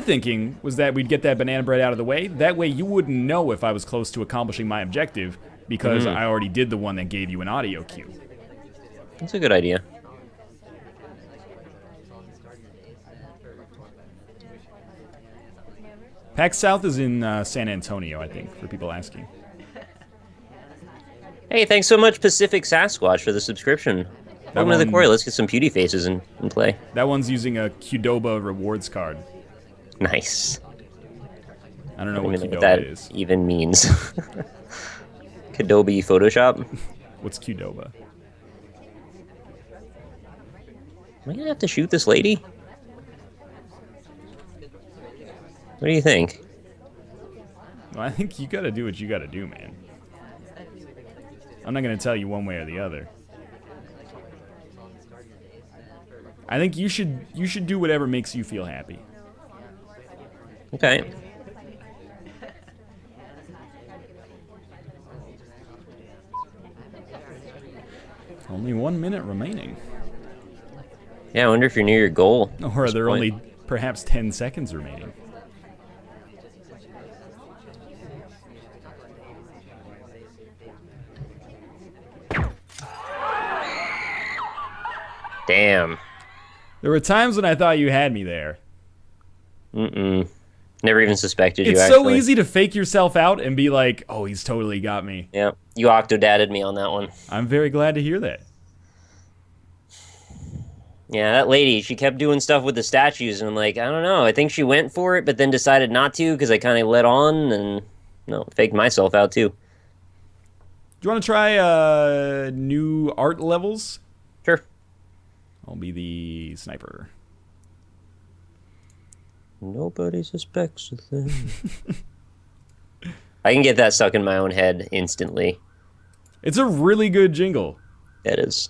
thinking was that we'd get that banana bread out of the way. That way you wouldn't know if I was close to accomplishing my objective because I already did the one that gave you an audio cue. That's a good idea. PAX South is in San Antonio, I think, for people asking. Hey, thanks so much, Pacific Sasquatch, for the subscription. Welcome to the quarry. Let's get some beauty faces and play. That one's using a Qdoba rewards card. Nice. I don't know what Qdoba that is. even means. Adobe Photoshop? What's Qdoba? Am I gonna have to shoot this lady? What do you think? Well, I think you gotta do what you gotta do, man. I'm not gonna tell you one way or the other. I think you should do whatever makes you feel happy. Okay. Only 1 minute remaining. Yeah, I wonder if you're near your goal. Or are there only perhaps 10 seconds remaining? Damn. There were times when I thought you had me there. Never even suspected you, It's actually. so easy to fake yourself out and be like, oh, he's totally got me. Yeah, you octodadded me on that one. I'm very glad to hear that. Yeah, that lady, she kept doing stuff with the statues, and I'm like, I don't know. I think she went for it, but then decided not to because I kind of let on and, faked myself out, too. Do you want to try new art levels? Sure. I'll be the sniper. Nobody suspects a thing. I can get that stuck in my own head instantly. It's a really good jingle. It is.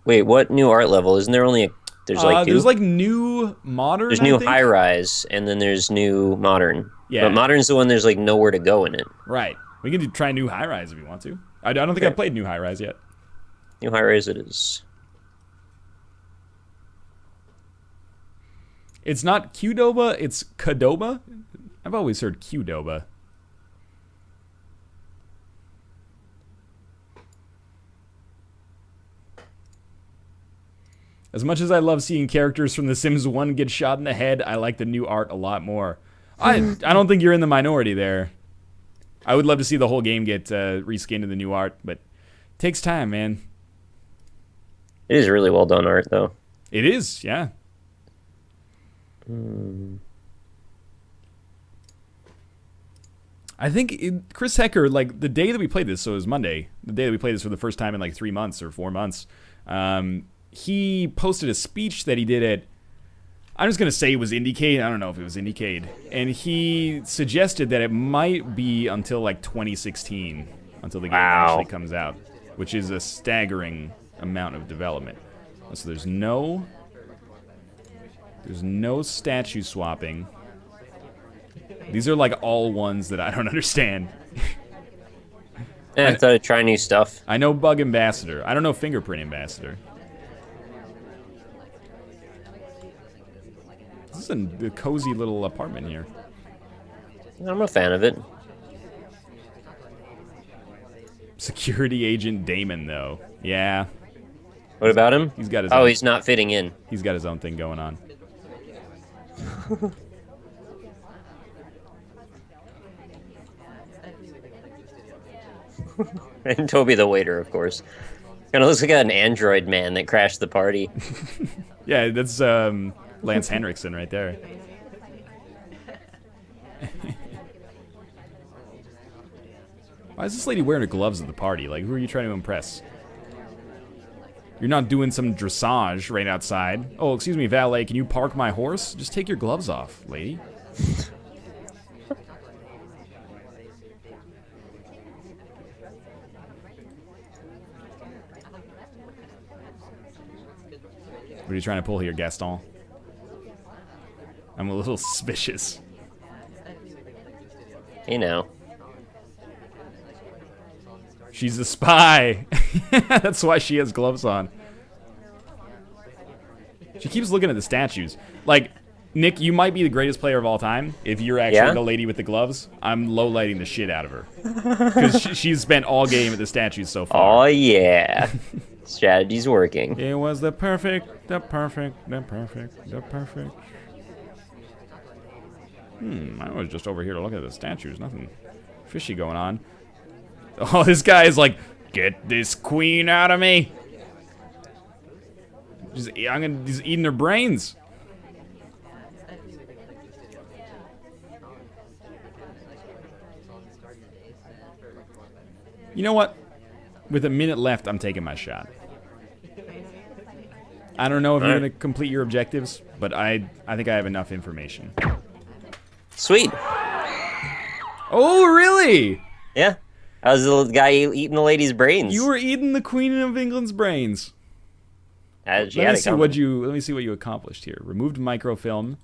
Wait, what new art level? Isn't there only there's like two? There's like new modern. There's new high rise, and then there's new modern. Yeah. But modern's the one there's like nowhere to go in it. Right. We can try new high rise if you want to. I don't think I've played new high rise yet. New high rise it is. It's not Qdoba, it's Qdoba. I've always heard Qdoba. As much as I love seeing characters from The Sims 1 get shot in the head, I like the new art a lot more. I don't think you're in the minority there. I would love to see the whole game get reskinned in the new art, but it takes time, man. It is really well done art, though. It is, yeah. I think Chris Hecker, like the day that we played this, so it was Monday, the day that we played this for the first time in like 3 months or 4 months, he posted a speech that he did at, I'm just going to say it was Indiecade. I don't know if it was Indiecade. And he suggested that it might be until like 2016 until the game actually comes out, which is a staggering amount of development. So there's no statue swapping. These are like all ones that I don't understand. Yeah, I thought I'd try new stuff. I know Bug Ambassador. I don't know Fingerprint Ambassador. This is a cozy little apartment here. I'm a fan of it. Security Agent Damon, though. Yeah. What about him? He's got his own. He's not fitting in. He's got his own thing going on. And Toby the waiter, of course. Kind of looks like an android man that crashed the party. Yeah, that's Lance Henriksen right there. Why is this lady wearing her gloves at the party? Like, who are you trying to impress? You're not doing some dressage right outside. Oh, excuse me, valet, can you park my horse? Just take your gloves off, lady. What are you trying to pull here, Gaston? I'm a little suspicious. You know. She's a spy. That's why she has gloves on. She keeps looking at the statues. Like, Nick, you might be the greatest player of all time if you're actually the lady with the gloves. I'm low-lighting the shit out of her. Because she's spent all game at the statues so far. Oh, yeah. Strategy's working. It was the perfect. I was just over here to look at the statues. Nothing fishy going on. Oh, this guy is like, get this queen out of me. He's eating their brains. You know what? With a minute left, I'm taking my shot. I don't know if you're going to complete your objectives, but I think I have enough information. Sweet. Oh, really? Yeah. I was the guy eating the lady's brains. You were eating the Queen of England's brains. Let me see what you accomplished here. Removed microfilm.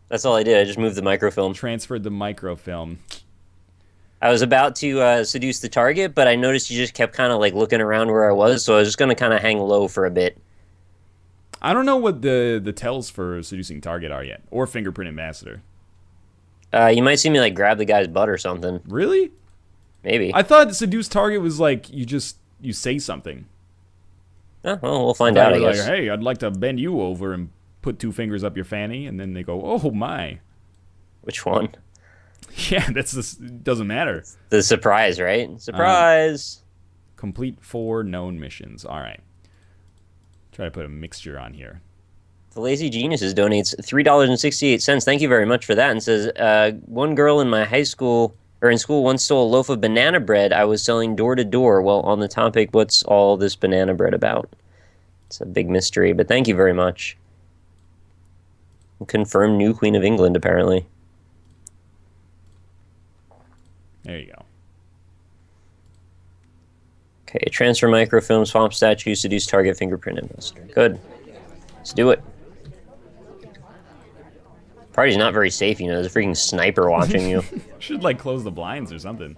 That's all I did. I just moved the microfilm. Transferred the microfilm. I was about to seduce the target, but I noticed you just kept kind of like looking around where I was, so I was just going to kind of hang low for a bit. I don't know what the tells for seducing target are yet, or fingerprint ambassador. You might see me like grab the guy's butt or something. Really? Maybe. I thought seduce target was like you say something. Oh, well, we'll find out, I guess. Like, hey, I'd like to bend you over and put 2 fingers up your fanny, and then they go, oh my. Which one? Yeah, doesn't matter. The surprise, right? Surprise! Complete 4 known missions. All right. Try to put a mixture on here. The Lazy Geniuses donates $3.68. Thank you very much for that. And says, one girl in my school once stole a loaf of banana bread I was selling door to door. Well, on the topic, what's all this banana bread about? It's a big mystery, but thank you very much. Confirmed new Queen of England, apparently. There you go. Okay, transfer microfilm, swamp statue, seduce target, fingerprint ambassador. Good. Let's do it. Party's not very safe, you know. There's a freaking sniper watching you. Should, like, close the blinds or something.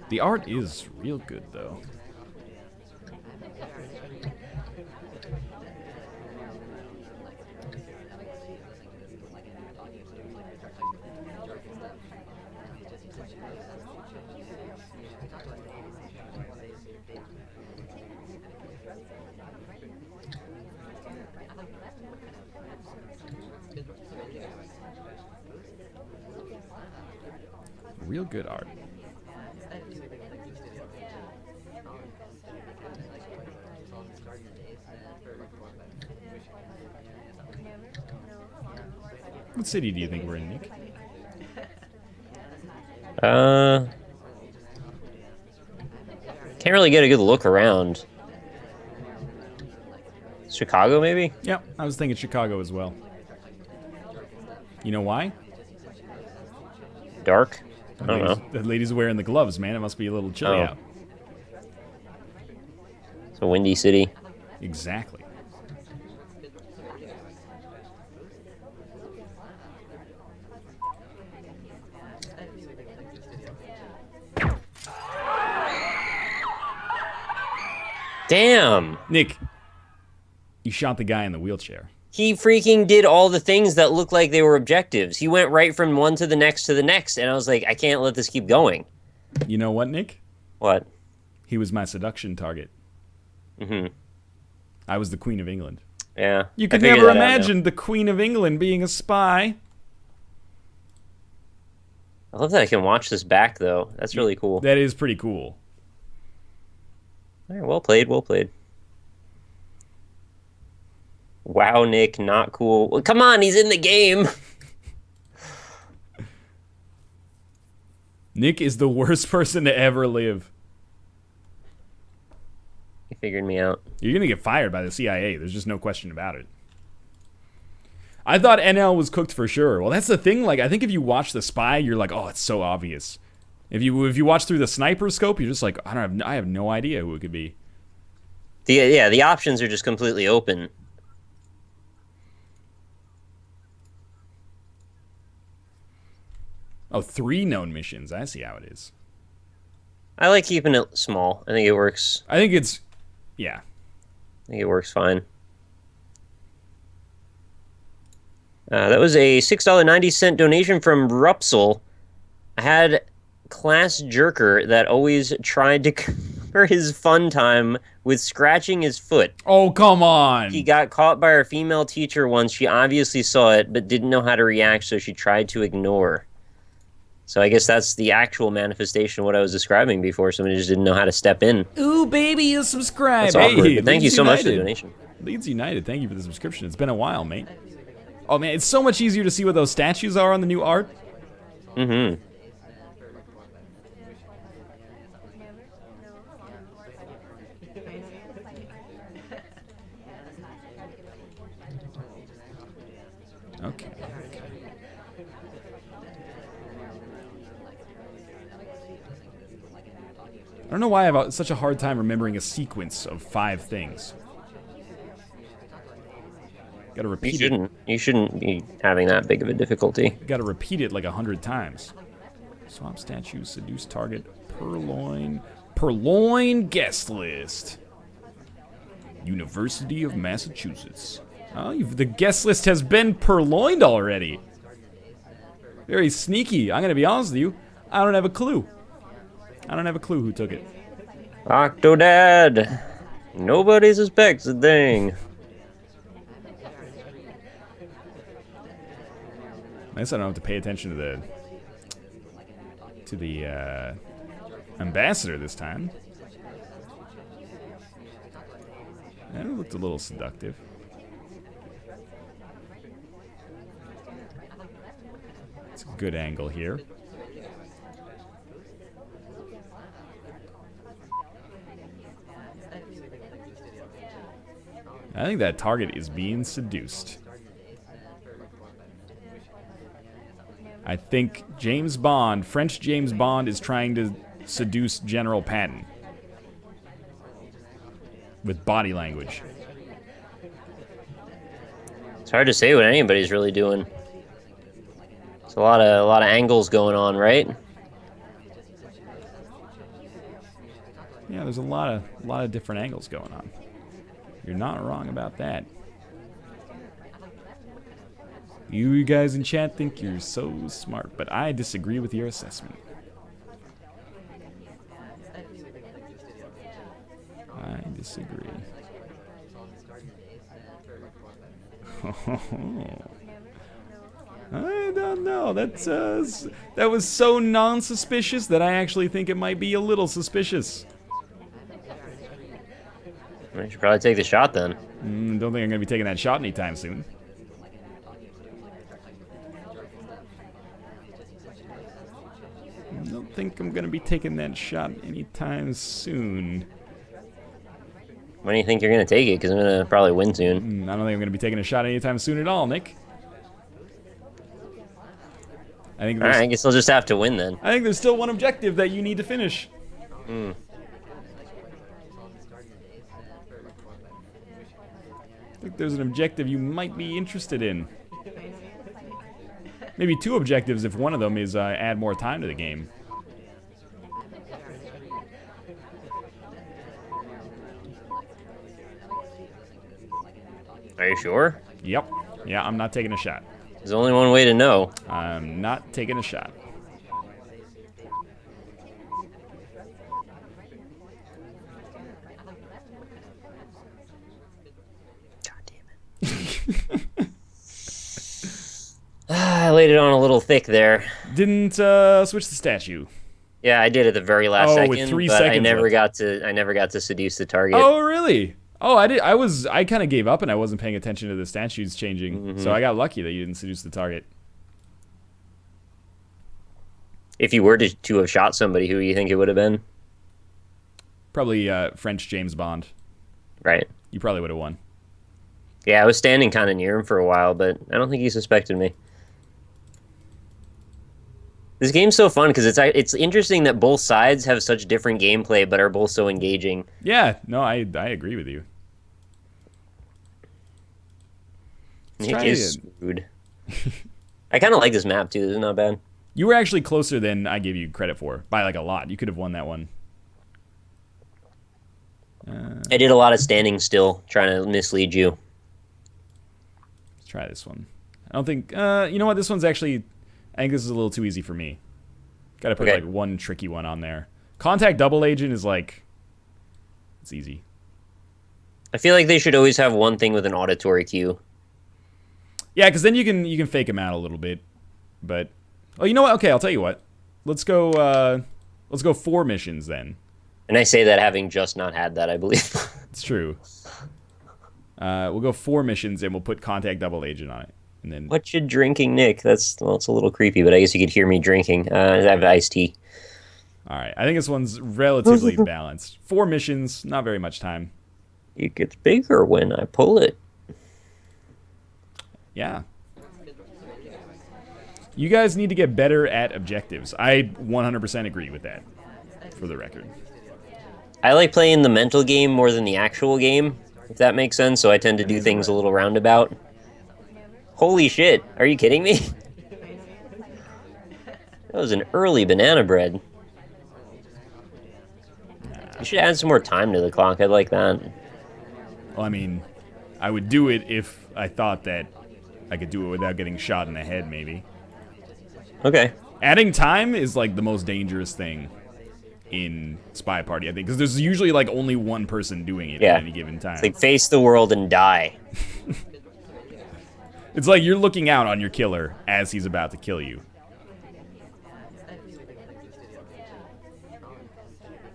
The art is real good, though. Real good art. What city do you think we're in, Nick? Can't really get a good look around. Chicago, maybe? Yeah, I was thinking Chicago as well. You know why? Dark? I don't know. The lady's wearing the gloves, man. It must be a little chilly out. It's a windy city. Exactly. Damn! Nick, you shot the guy in the wheelchair. He freaking did all the things that looked like they were objectives. He went right from one to the next, and I was like, I can't let this keep going. You know what, Nick? What? He was my seduction target. Mm-hmm. I was the Queen of England. Yeah. You could never imagine the Queen of England being a spy. I love that I can watch this back, though. That's really cool. That is pretty cool. All right, well played, well played. Wow, Nick, not cool. Well, come on, he's in the game. Nick is the worst person to ever live. He figured me out. You're going to get fired by the CIA. There's just no question about it. I thought NL was cooked for sure. Well, that's the thing. Like, I think if you watch The Spy, you're like, oh, it's so obvious. If you watch through the sniper scope, you're just like, I have no idea who it could be. The options are just completely open. Oh, 3 known missions. I see how it is. I like keeping it small. I think it works. I think it's, yeah. I think it works fine. That was a $6.90 donation from Rupsel. I had class jerker that always tried to cover his fun time with scratching his foot. Oh, come on. He got caught by our female teacher once. She obviously saw it, but didn't know how to react, so she tried to ignore. So I guess that's the actual manifestation of what I was describing before. Somebody just didn't know how to step in. Ooh, baby, you subscribe. That's awkward, Hey, but thank you so much for the donation. Leeds United, thank you for the subscription. It's been a while, mate. Oh, man, it's so much easier to see what those statues are on the new art. Mm-hmm. Okay. I don't know why I have such a hard time remembering a sequence of 5 things. Gotta repeat it. You shouldn't be having that big of a difficulty. Gotta repeat it like 100 times. Swap statue, seduce target, purloin. Purloin guest list. University of Massachusetts. Oh, the guest list has been purloined already. Very sneaky. I'm gonna be honest with you. I don't have a clue. I don't have a clue who took it. Octodad! Nobody suspects a thing. I guess I don't have to pay attention to the ambassador this time. That looked a little seductive. It's a good angle here. I think that target is being seduced. I think James Bond, French James Bond, is trying to seduce General Patton with body language. It's hard to say what anybody's really doing. There's a lot of angles going on, right? Yeah, there's a lot of different angles going on. You're not wrong about that. You guys in chat think you're so smart, but I disagree with your assessment. I disagree. I don't know. That was so non-suspicious that I actually think it might be a little suspicious. You should probably take the shot then. Don't think I'm going to be taking that shot anytime soon. Don't think I'm going to be taking that shot anytime soon. When do you think you're going to take it? Because I'm going to probably win soon. I don't think I'm going to be taking a shot anytime soon at all, Nick. Alright, I guess I'll just have to win then. I think there's still one objective that you need to finish. I think there's an objective you might be interested in. Maybe 2 objectives if one of them is add more time to the game. Are you sure? Yep. Yeah, I'm not taking a shot. There's only one way to know. I'm not taking a shot. God damn it. I laid it on a little thick there. Didn't switch the statue. Yeah, I did at the very last second, with 3 but seconds I never left. got to seduce the target. Oh, really? Oh, I kind of gave up and I wasn't paying attention to the statues changing. So I got lucky that you didn't seduce the target. If you were to have shot somebody, who do you think it would have been? Probably French James Bond. Right. You probably would have won. Yeah, I was standing kind of near him for a while, but I don't think he suspected me. This game's so fun because it's interesting that both sides have such different gameplay, but are both so engaging. Yeah, no, I agree with you. Nick is screwed. I kind of like this map too. This is not bad. You were actually closer than I gave you credit for by like a lot. You could have won that one. I did a lot of standing still, trying to mislead you. Let's try this one. I don't think... you know what? This one's actually... I think this is a little too easy for me. Got to put like one tricky one on there. Contact double agent is like... It's easy. I feel like they should always have one thing with an auditory cue. Yeah, because then you can fake them out a little bit. But... Oh, you know what? Okay, I'll tell you what. Let's go 4 missions then. And I say that having just not had that, I believe. It's true. We'll go 4 missions and we'll put contact double agent on it. And then what you drinking, Nick? It's a little creepy, but I guess you could hear me drinking. I have iced tea. All right. I think this one's relatively balanced. 4 missions, not very much time. It gets bigger when I pull it. Yeah. You guys need to get better at objectives. I 100% agree with that, for the record. I like playing the mental game more than the actual game, if that makes sense, so I tend to do things a little roundabout. Holy shit, are you kidding me? That was an early banana bread. You should add some more time to the clock, I'd like that. Well, I mean, I would do it if I thought that I could do it without getting shot in the head, maybe. Okay. Adding time is like the most dangerous thing in SpyParty, I think, because there's usually like only one person doing it at any given time. It's like face the world and die. It's like you're looking out on your killer as he's about to kill you.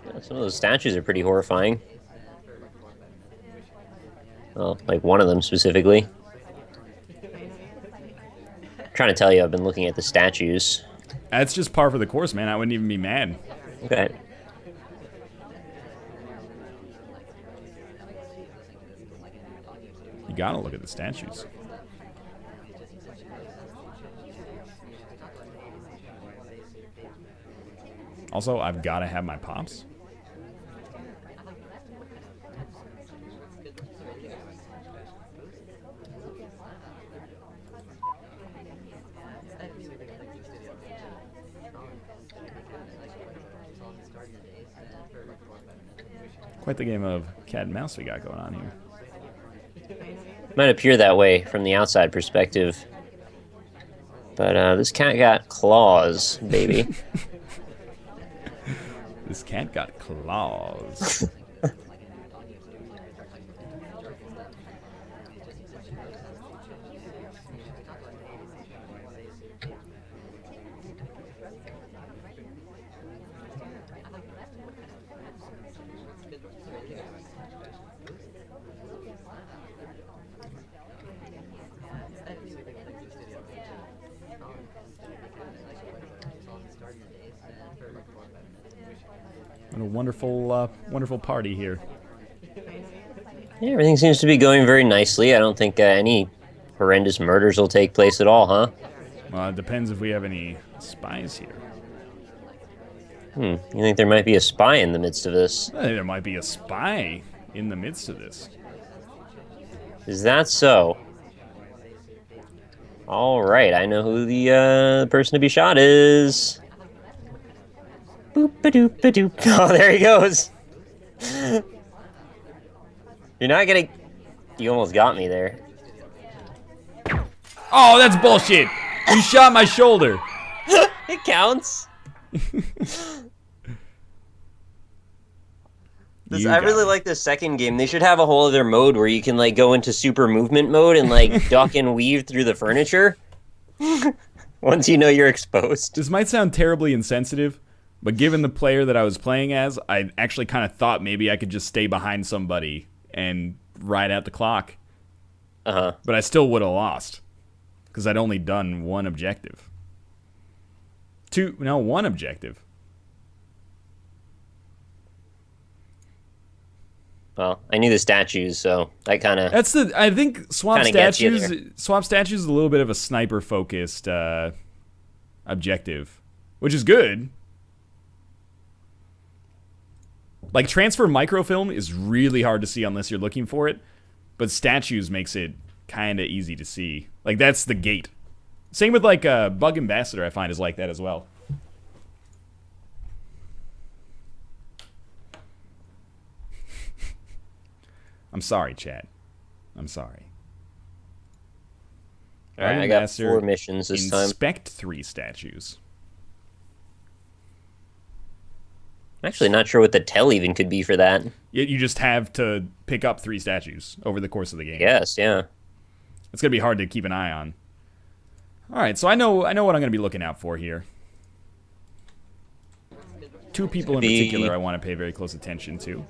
Yeah, some of those statues are pretty horrifying. Well, like one of them specifically. I'm trying to tell you, I've been looking at the statues. That's just par for the course, man. I wouldn't even be mad. Okay. You gotta look at the statues. Also, I've gotta have my pops. Quite the game of cat and mouse we got going on here. Might appear that way from the outside perspective. But this cat got claws, baby. This cat got claws. What a wonderful, wonderful party here. Yeah, everything seems to be going very nicely. I don't think any horrendous murders will take place at all, huh? Well, it depends if we have any spies here. You think there might be a spy in the midst of this? There might be a spy in the midst of this. Is that so? All right, I know who the person to be shot is. Boop-a-doop-a-doop. Oh, there he goes. You're not gonna... You almost got me there. Oh, that's bullshit! You shot my shoulder! It counts. I really like this second game. They should have a whole other mode where you can like go into super movement mode and like duck and weave through the furniture. Once you know you're exposed. This might sound terribly insensitive, but given the player that I was playing as, I actually kind of thought maybe I could just stay behind somebody and ride out the clock. Uh-huh. But I still would have lost. Because I'd only done one objective. One objective. Well, I knew the statues, so I kind of... I think Swamp Statues is a little bit of a sniper-focused objective, which is good. Like, transfer microfilm is really hard to see unless you're looking for it, but statues makes it kind of easy to see. Like, that's the gate. Same with like Bug Ambassador. I find is like that as well. I'm sorry, chat. I'm sorry. All right, I got 4 missions this time. Inspect 3 statues. I'm actually not sure what the tell even could be for that. You just have to pick up 3 statues over the course of the game. Yes, yeah. It's gonna be hard to keep an eye on. All right, so I know what I'm gonna be looking out for here. 2 people in particular I want to pay very close attention to.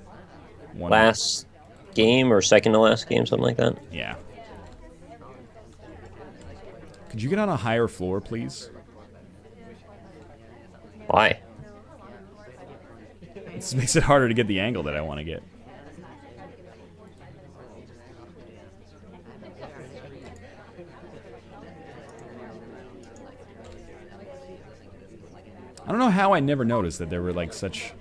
One last game or second to last game, something like that. Yeah. Could you get on a higher floor, please? Why? This makes it harder to get the angle that I want to get. I don't know how I never noticed that there were like such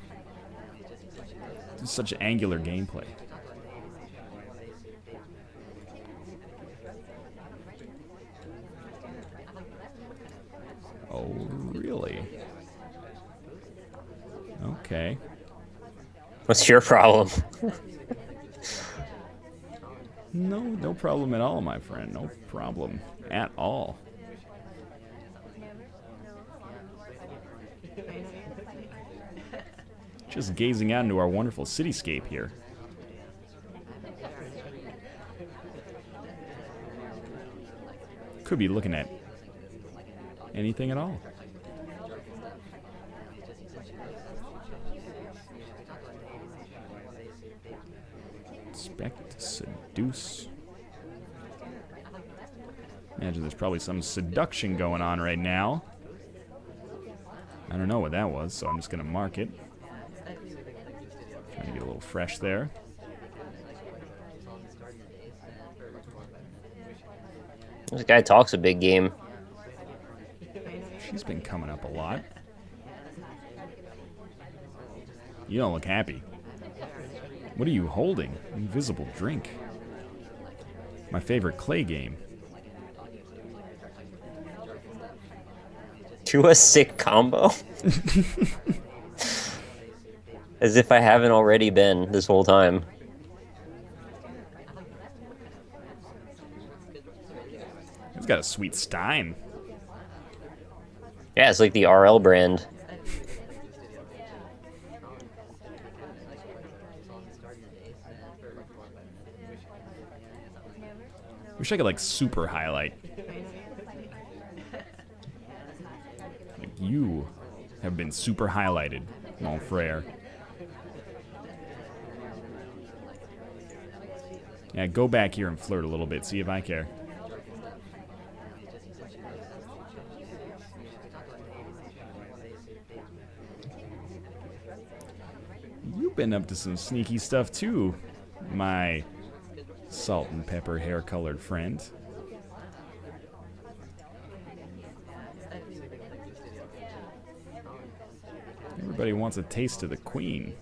angular gameplay. Oh, really? Okay. What's your problem? No problem at all, my friend. No problem at all. Just gazing out into our wonderful cityscape here. Could be looking at anything at all. Inspect, seduce. Imagine there's probably some seduction going on right now. I don't know what that was, so I'm just gonna mark it. Trying to get a little fresh there. This guy talks a big game. She's been coming up a lot. You don't look happy. What are you holding? Invisible drink. My favorite clay game. To a sick combo? As if I haven't already been this whole time. It's got a sweet stein. Yeah, it's like the RL brand. Wish I could like super highlight. Like you have been super highlighted, mon frere. Yeah, go back here and flirt a little bit, see if I care. You've been up to some sneaky stuff too, my salt and pepper hair-colored friend. Everybody wants a taste of the queen.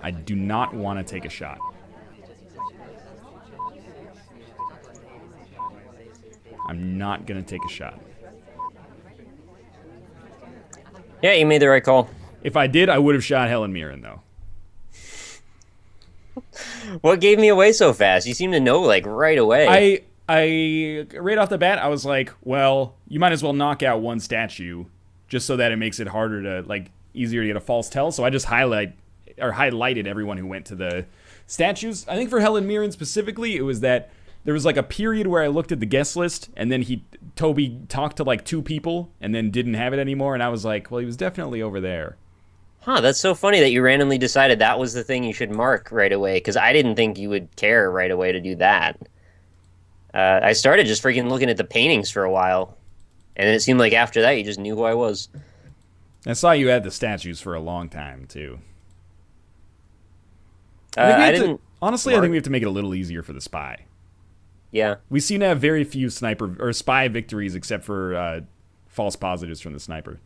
I do not want to take a shot. I'm not going to take a shot. Yeah, you made the right call. If I did, I would have shot Helen Mirren, though. What gave me away so fast? You seem to know, like, right away. I right off the bat, I was like, well, you might as well knock out one statue just so that it makes it harder to, like, easier to get a false tell. So I just highlighted everyone who went to the statues. I think for Helen Mirren specifically, it was that there was like a period where I looked at the guest list and then Toby talked to like 2 people and then didn't have it anymore. And I was like, well, he was definitely over there. Huh, that's so funny that you randomly decided that was the thing you should mark right away, because I didn't think you would care right away to do that. I started just freaking looking at the paintings for a while, and then it seemed like after that you just knew who I was. I saw you had the statues for a long time, too. I didn't. Honestly, I think we have to make it a little easier for the spy. Yeah. We seem to have very few sniper or spy victories except for false positives from the sniper.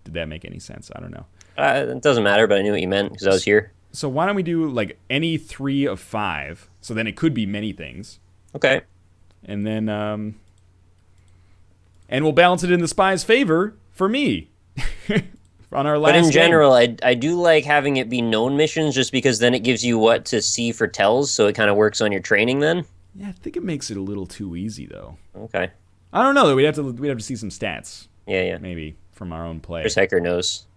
Did that make any sense? I don't know. It doesn't matter, but I knew what you meant because I was here. So why don't we do like any 3 of 5? So then it could be many things. Okay. And then and we'll balance it in the spy's favor for me. On our last But in game. general, I do like having it be known missions just because then it gives you what to see for tells, so it kind of works on your training then. Yeah, I think it makes it a little too easy though. Okay. I don't know though. We'd have to see some stats. Yeah. Maybe from our own play. Chris Hecker knows.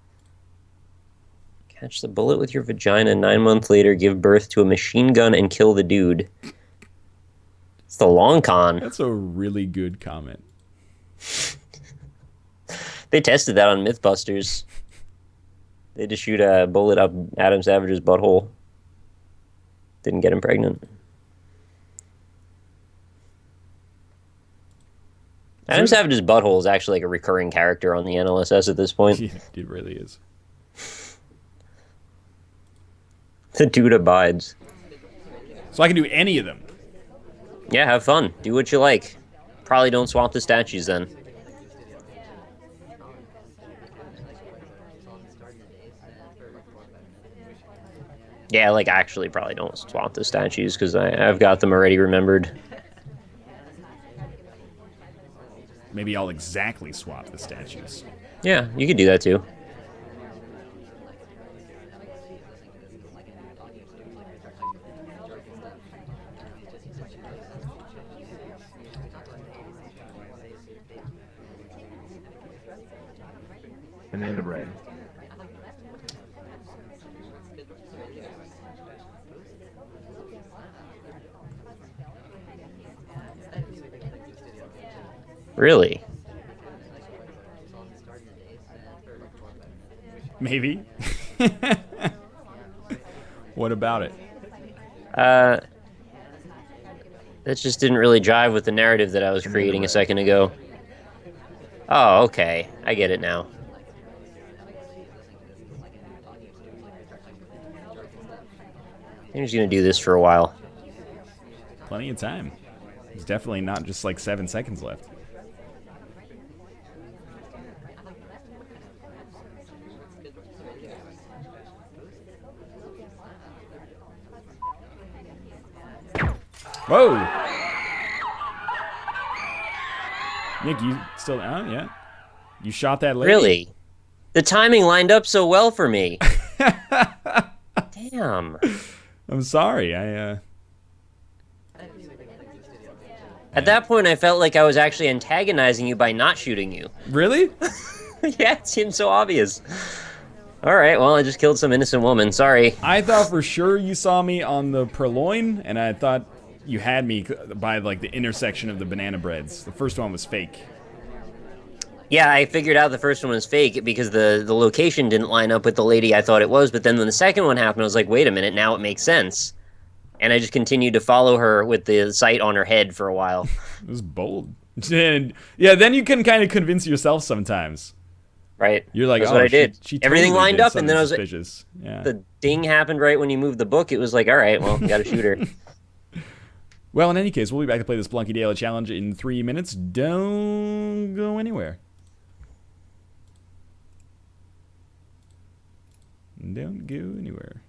Catch the bullet with your vagina. 9 months later, give birth to a machine gun and kill the dude. It's the long con. That's a really good comment. They tested that on Mythbusters. They just shoot a bullet up Adam Savage's butthole. Didn't get him pregnant. Adam Savage's butthole is actually like a recurring character on the NLSS at this point. Yeah, it really is. The dude abides. So I can do any of them. Yeah, have fun. Do what you like. Probably don't swap the statues then. Yeah, like actually probably don't swap the statues because I've got them already remembered. Maybe I'll exactly swap the statues. Yeah, you could do that too. Banana bread. Really? Maybe. What about it? That just didn't really jive with the narrative that I was creating a second ago. Oh, okay. I get it now. I'm just gonna do this for a while. Plenty of time. There's definitely not just like 7 seconds left. Whoa! Nick, you still... Oh, yeah. You shot that lady. Really? The timing lined up so well for me. Damn. I'm sorry. At that point, I felt like I was actually antagonizing you by not shooting you. Really? Yeah, it seemed so obvious. All right, well, I just killed some innocent woman. Sorry. I thought for sure you saw me on the purloin, and I thought you had me by like the intersection of the banana breads. The first one was fake. Yeah, I figured out the first one was fake because the location didn't line up with the lady I thought it was, but then when the second one happened, I was like, wait a minute, now it makes sense. And I just continued to follow her with the sight on her head for a while. It was bold. And yeah, then you can kind of convince yourself sometimes. Right. You're like, that's oh, what I did. She Everything totally lined did up, and then I was suspicious. Yeah. The ding happened right when you moved the book. It was like, all right, well, gotta shoot her. Well, in any case, we'll be back to play this Spelunky Daily Challenge in 3 minutes. Don't go anywhere. Don't go anywhere.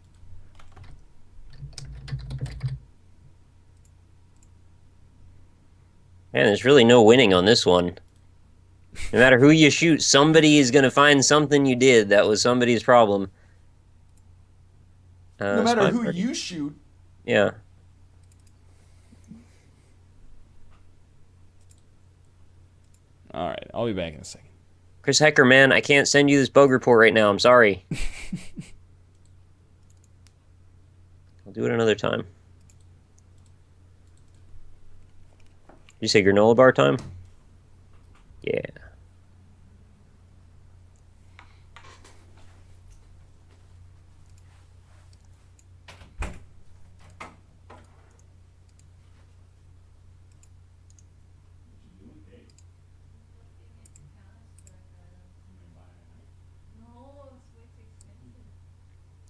Man, there's really no winning on this one. No matter who you shoot, somebody is going to find something you did that was somebody's problem. No matter who you shoot. Yeah. All right, I'll be back in a second. Chris Hecker, man, I can't send you this bug report right now. I'm sorry. I'll do it another time. Did you say granola bar time? Yeah.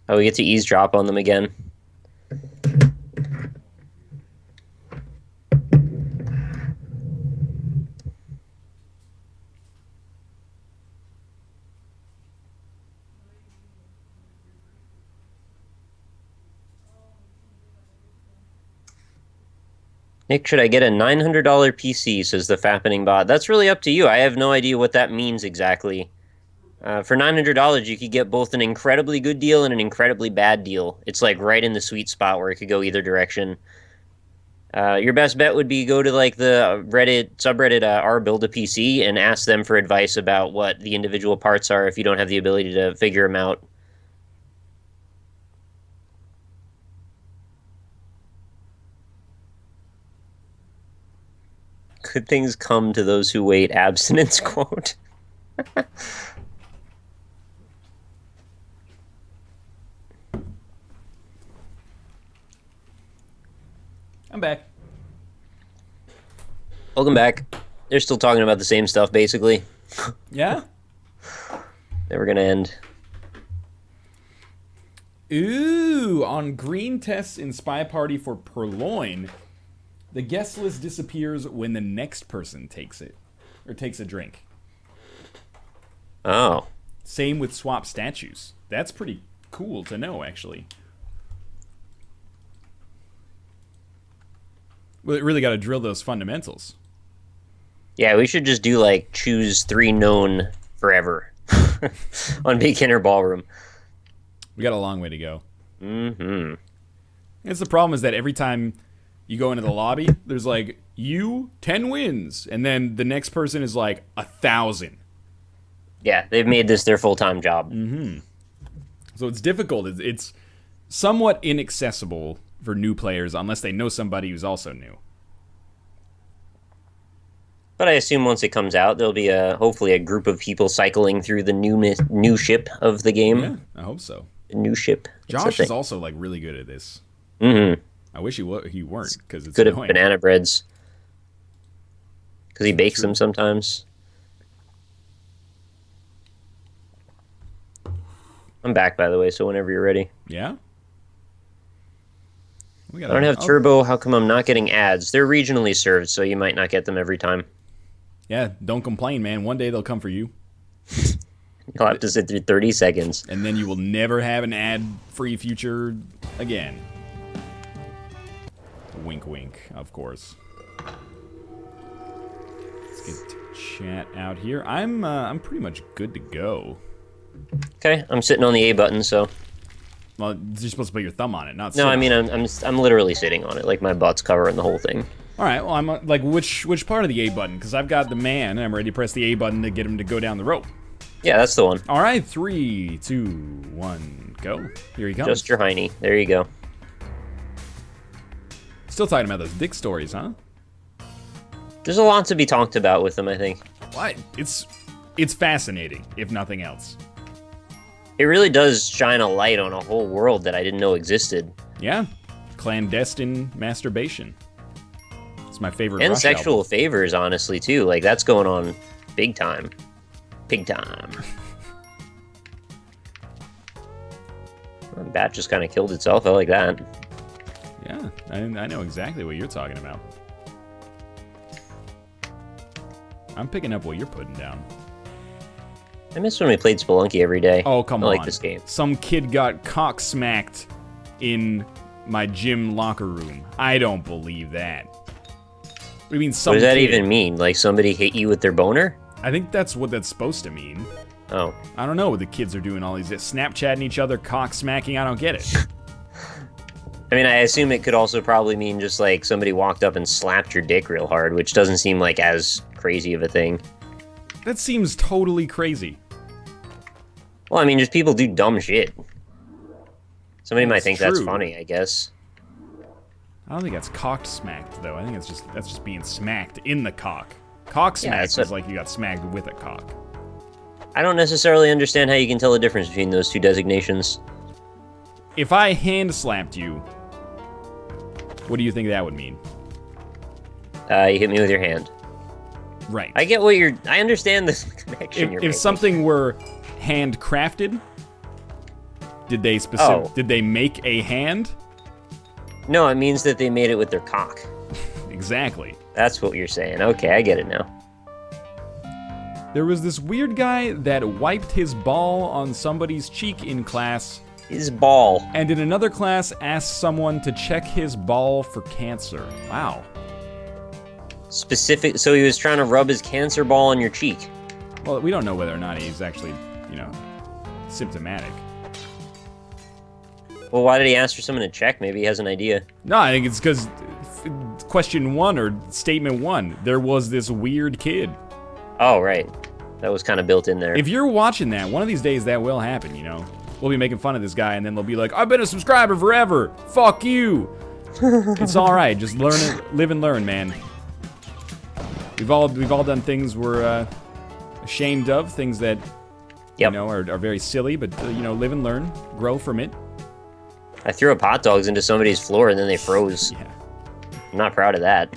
Oh, we get to eavesdrop on them again. Nick, should I get a $900 PC, says the Fappening Bot. That's really up to you. I have no idea what that means exactly. For $900, you could get both an incredibly good deal and an incredibly bad deal. It's like right in the sweet spot where it could go either direction. Your best bet would be go to like the Reddit subreddit r-build a PC and ask them for advice about what the individual parts are if you don't have the ability to figure them out. Good things come to those who wait. Abstinence quote. I'm back. Welcome back. They're still talking about the same stuff, basically. Yeah? Never gonna end. Ooh, on green tests in SpyParty for Purloin, the guest list disappears when the next person takes it, or takes a drink. Oh. Same with swap statues. That's pretty cool to know, actually. Well, it really got to drill those fundamentals. Yeah, we should just do, like, choose 3 known forever on Beginner Ballroom. We got a long way to go. Mm-hmm. It's the problem is that every time you go into the lobby, there's like, 10 wins. And then the next person is like, 1,000. Yeah, they've made this their full-time job. Mm-hmm. So it's difficult. It's somewhat inaccessible for new players unless they know somebody who's also new. But I assume once it comes out, there'll be hopefully a group of people cycling through the new ship of the game. Yeah, I hope so. The new ship. Josh is also like really good at this. Mm-hmm. I wish he weren't because it's good annoying. at banana breads. Because he bakes them sometimes. I'm back, by the way, so whenever you're ready. Yeah? I don't have Turbo. How come I'm not getting ads? They're regionally served, so you might not get them every time. Yeah, don't complain, man. One day they'll come for you. You'll have to sit through 30 seconds. And then you will never have an ad-free future again. Wink, wink, of course. Let's get chat out here. I'm pretty much good to go. Okay, I'm sitting on the A button, so... Well, you're supposed to put your thumb on it, not No, I mean, I'm literally sitting on it, like my butt's covering the whole thing. All right, well, I'm like, which part of the A button? Because I've got the man, and I'm ready to press the A button to get him to go down the rope. Yeah, that's the one. All right, 3, 2, 1, go. Here he comes. Just your hiney. There you go. Still talking about those dick stories, huh? There's a lot to be talked about with them, I think. What? It's fascinating, if nothing else. It really does shine a light on a whole world that I didn't know existed. Yeah, clandestine masturbation. It's my favorite. And Rush sexual album. favors, honestly, too. Like, that's going on big time. Big time. That bat just kind of killed itself. I like that. Yeah, I know exactly what you're talking about. I'm picking up what you're putting down. I miss when we played Spelunky every day. Oh, come on. I like this game. Some kid got cock-smacked in my gym locker room. I don't believe that. What do you mean some What does that kid? even mean? Like somebody hit you with their boner? I think that's what that's supposed to mean. Oh. I don't know what the kids are doing, all these Snapchatting each other, cock-smacking, I don't get it. I mean, I assume it could also probably mean just like somebody walked up and slapped your dick real hard, which doesn't seem like as crazy of a thing. That seems totally crazy. Well, I mean, just people do dumb shit. Somebody might That's think that's true. funny, I guess. I don't think that's cocked smacked though. I think that's just being smacked in the cock. Cock smacked is like you got smacked with a cock. I don't necessarily understand how you can tell the difference between those two designations. If I hand slapped you, what do you think that would mean? You hit me with your hand. Right. I get what you're... I understand the connection you're making. If something were handcrafted, did they make a hand? No, it means that they made it with their cock. Exactly. That's what you're saying. Okay, I get it now. There was this weird guy that wiped his ball on somebody's cheek in class, His ball. and in another class asked someone to check his ball for cancer. Wow. Specific. So he was trying to rub his cancer ball on your cheek. Well, we don't know whether or not he's actually, you know, symptomatic. Well, why did he ask for someone to check? Maybe he has an idea. No, I think it's because question 1 or statement 1, there was this weird kid. Oh, right. That was kind of built in there. If you're watching that, one of these days that will happen, you know. We'll be making fun of this guy, and then they'll be like, I've been a subscriber forever. Fuck you. It's all right. Just learn it, live and learn, man. We've all done things we're ashamed of, things that you know are very silly, but you know, live and learn, grow from it. I threw up hot dogs into somebody's floor and then they froze. Yeah. I'm not proud of that.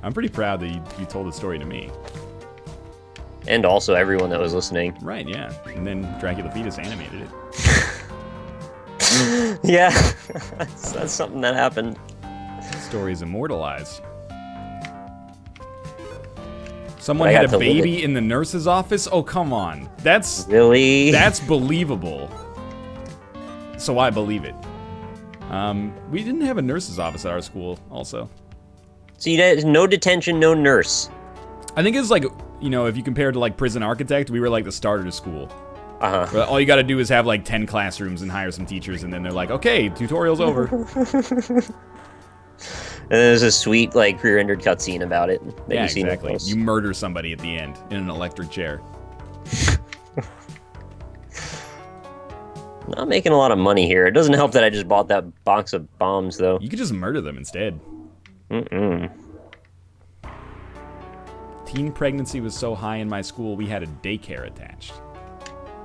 I'm pretty proud that you told the story to me. And also everyone that was listening. Right, yeah. And then Dracula Fetus animated it. Yeah, that's something that happened. The story is immortalized. Someone had a baby in the nurse's office? Oh, come on. That's... Really? That's believable. So I believe it. We didn't have a nurse's office at our school, also. So you had no detention, no nurse. I think it's like, you know, if you compare it to like Prison Architect, we were like the starter to school. Uh-huh. All you gotta do is have like 10 classrooms and hire some teachers, and then they're like, okay, tutorial's over. And there's a sweet, like, pre-rendered cutscene about it. Yeah, exactly. You murder somebody at the end in an electric chair. Not making a lot of money here. It doesn't help that I just bought that box of bombs, though. You could just murder them instead. Teen pregnancy was so high in my school, we had a daycare attached.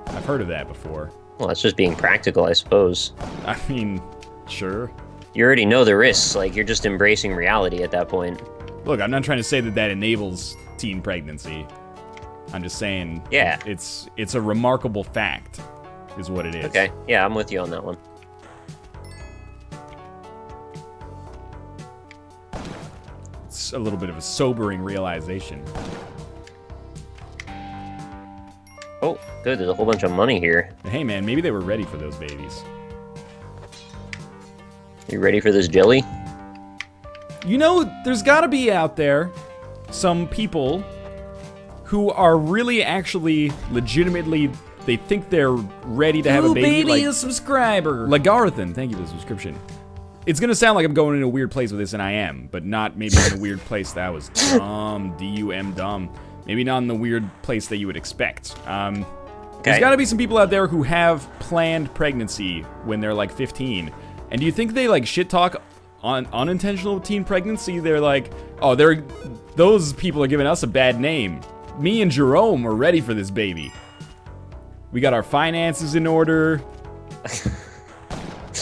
I've heard of that before. Well, that's just being practical, I suppose. I mean, sure. You already know the risks, like, you're just embracing reality at that point. Look, I'm not trying to say that that enables teen pregnancy. I'm just saying, yeah, it's a remarkable fact, is what it is. Okay, yeah, I'm with you on that one. It's a little bit of a sobering realization. Oh, good, there's a whole bunch of money here. Hey man, maybe they were ready for those babies. You ready for this jelly? You know, there's gotta be out there some people who are really actually legitimately, they think they're ready to have a baby. Baby, a subscriber. Lagarthan, thank you for the subscription. It's gonna sound like I'm going in a weird place with this, and I am, but not maybe in a weird place that was dumb, D-U-M dumb. Maybe not in the weird place that you would expect. There's gotta be some people out there who have planned pregnancy when they're like 15. And do you think they like shit talk on unintentional teen pregnancy? They're like, oh, those people are giving us a bad name. Me and Jerome are ready for this baby. We got our finances in order.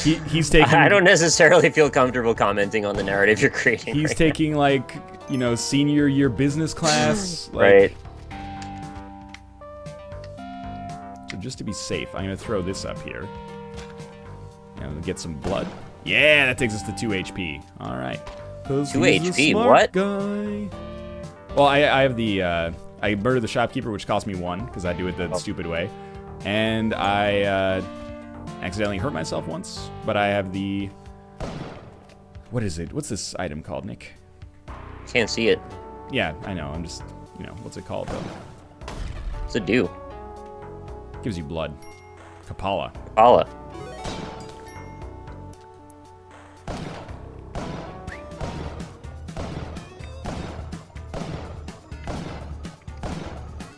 He's taking... I don't necessarily feel comfortable commenting on the narrative you're creating. He's taking like, you know, senior year business class. Like, right. So just to be safe, I'm gonna throw this up here. And get some blood. Yeah, that takes us to 2 HP. All right. 2 HP, what? Guy. Well, I have the, I murdered the shopkeeper, which cost me 1, because I do it the stupid way. And I accidentally hurt myself once, but I have the... What is it? What's this item called, Nick? Can't see it. Yeah, I know. I'm just, you know, what's it called, though? What's it do? Gives you blood. Kapala. Kapala.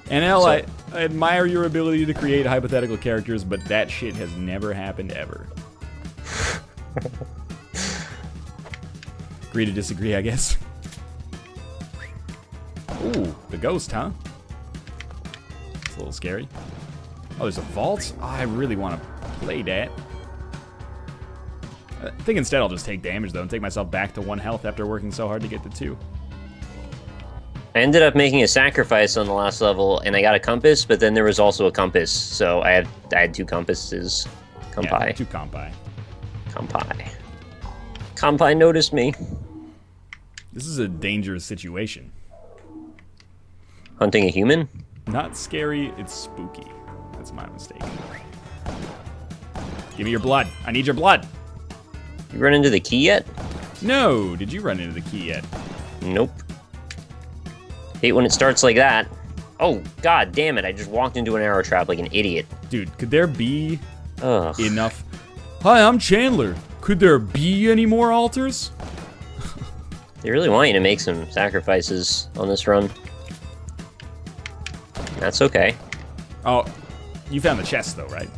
NL, I admire your ability to create hypothetical characters, but that shit has never happened ever. Agree to disagree, I guess. Ooh, the ghost, huh? It's a little scary. Oh, there's a vault? Oh, I really want to play that. I think instead I'll just take damage, though, and take myself back to 1 health after working so hard to get to 2. I ended up making a sacrifice on the last level, and I got a compass, but then there was also a compass, so I had 2 compasses. Compi. Yeah, 2 compi. Compi. Compi noticed me. This is a dangerous situation. Hunting a human? Not scary, it's spooky. That's my mistake. Give me your blood. I need your blood. You run into the key yet? No. Did you run into the key yet? Nope. Hate when it starts like that. Oh, god damn it, I just walked into an arrow trap like an idiot. Dude, could there be Ugh. enough... Hi, I'm Chandler. Could there be any more altars? They really want you to make some sacrifices on this run. That's okay. Oh, you found the chest though, right?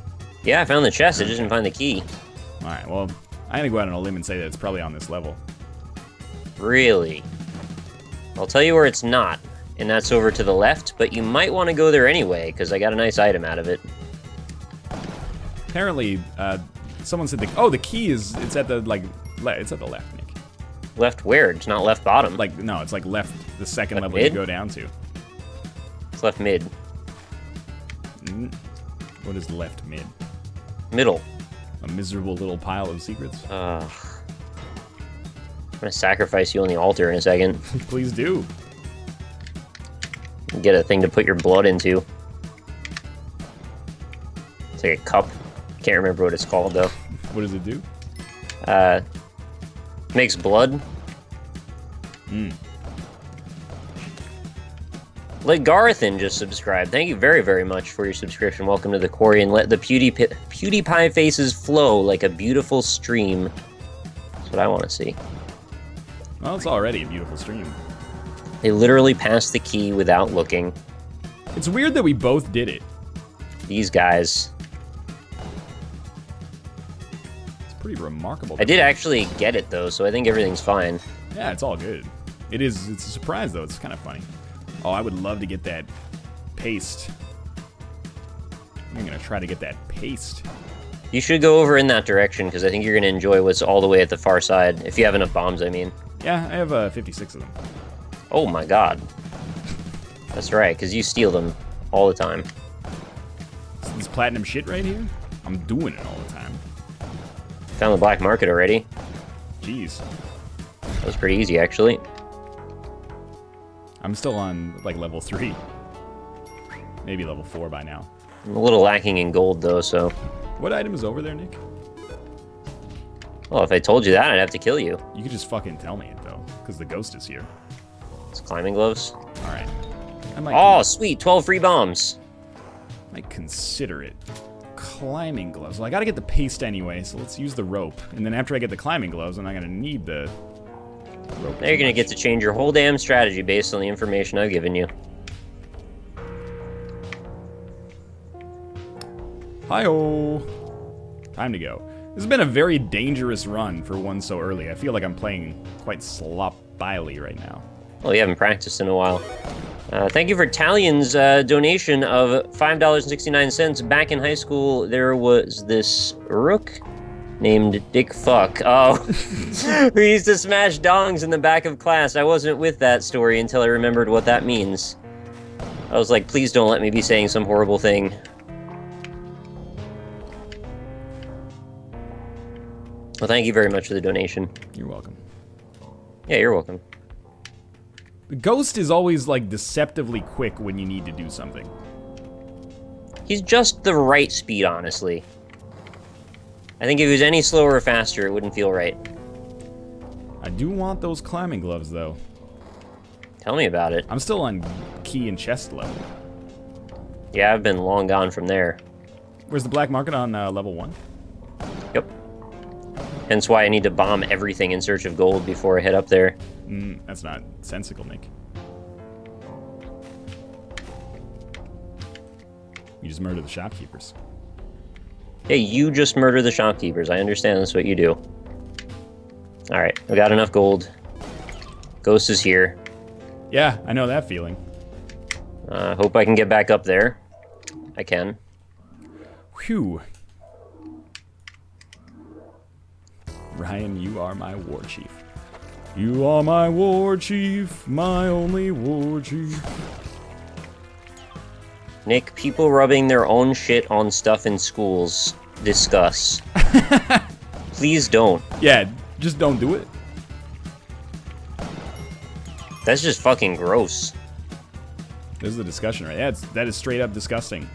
Yeah, I found the chest, I just didn't find the key. Alright, well, I'm gonna go out on a limb and say that it's probably on this level. Really? I'll tell you where it's not, and that's over to the left, but you might want to go there anyway, because I got a nice item out of it. Apparently, someone said the key is, it's at the, it's at the left, Nick. Left where? It's not left bottom. Like, no, it's like left, the second Left level mid? you go down to. It's left mid. What is left mid? Middle. A miserable little pile of secrets? I'm gonna sacrifice you on the altar in a second. Please do. Get a thing to put your blood into. It's like a cup. Can't remember what it's called though. What does it do? Makes blood. Legarathan just subscribed. Thank you very, very much for your subscription. Welcome to the quarry, and let the PewDiePie faces flow like a beautiful stream. That's what I want to see. Well, it's already a beautiful stream. They literally passed the key without looking. It's weird that we both did it. These guys. It's pretty remarkable. I did actually get it though, so I think everything's fine. Yeah, it's all good. It's a surprise though, it's kind of funny. Oh, I would love to get that paste. I'm gonna try to get that paste. You should go over in that direction, because I think you're gonna enjoy what's all the way at the far side. If you have enough bombs, I mean. Yeah, I have 56 of them. Oh my god. That's right, because you steal them all the time. This platinum shit right here, I'm doing it all the time. Found the black market already. Jeez. That was pretty easy, actually. I'm still on, like, level 3. Maybe level 4 by now. I'm a little lacking in gold, though, so... What item is over there, Nick? Well, if I told you that, I'd have to kill you. You could just fucking tell me it, though, because the ghost is here. It's climbing gloves. Alright. Oh, sweet! 12 free bombs! Might consider it. Climbing gloves. Well, I gotta get the paste anyway, so let's use the rope. And then after I get the climbing gloves, I'm not gonna need the rope. Now you're gonna get to change your whole damn strategy based on the information I've given you. Hi-oh! Time to go. This has been a very dangerous run for one so early. I feel like I'm playing quite sloppily right now. Well, you haven't practiced in a while. Thank you for Talion's donation of $5.69. Back in high school, there was this rook named Dick Fuck. Oh, who used to smash dongs in the back of class. I wasn't with that story until I remembered what that means. I was like, please don't let me be saying some horrible thing. Well, thank you very much for the donation. You're welcome. Yeah, you're welcome. The ghost is always, like, deceptively quick when you need to do something. He's just the right speed, honestly. I think if he was any slower or faster, it wouldn't feel right. I do want those climbing gloves, though. Tell me about it. I'm still on key and chest level. Yeah, I've been long gone from there. Where's the black market on level 1? Yep. Hence why I need to bomb everything in search of gold before I head up there. That's not sensical, Nick. You just murder the shopkeepers. Hey, you just murder the shopkeepers. I understand that's what you do. Alright, I got enough gold. Ghost is here. Yeah, I know that feeling. Hope I can get back up there. I can. Whew. Ryan, you are my war chief. You are my war chief, my only war chief. Nick, people rubbing their own shit on stuff in schools. Discuss. Please don't. Yeah, just don't do it. That's just fucking gross. There's the discussion, right? Yeah, that is straight up disgusting.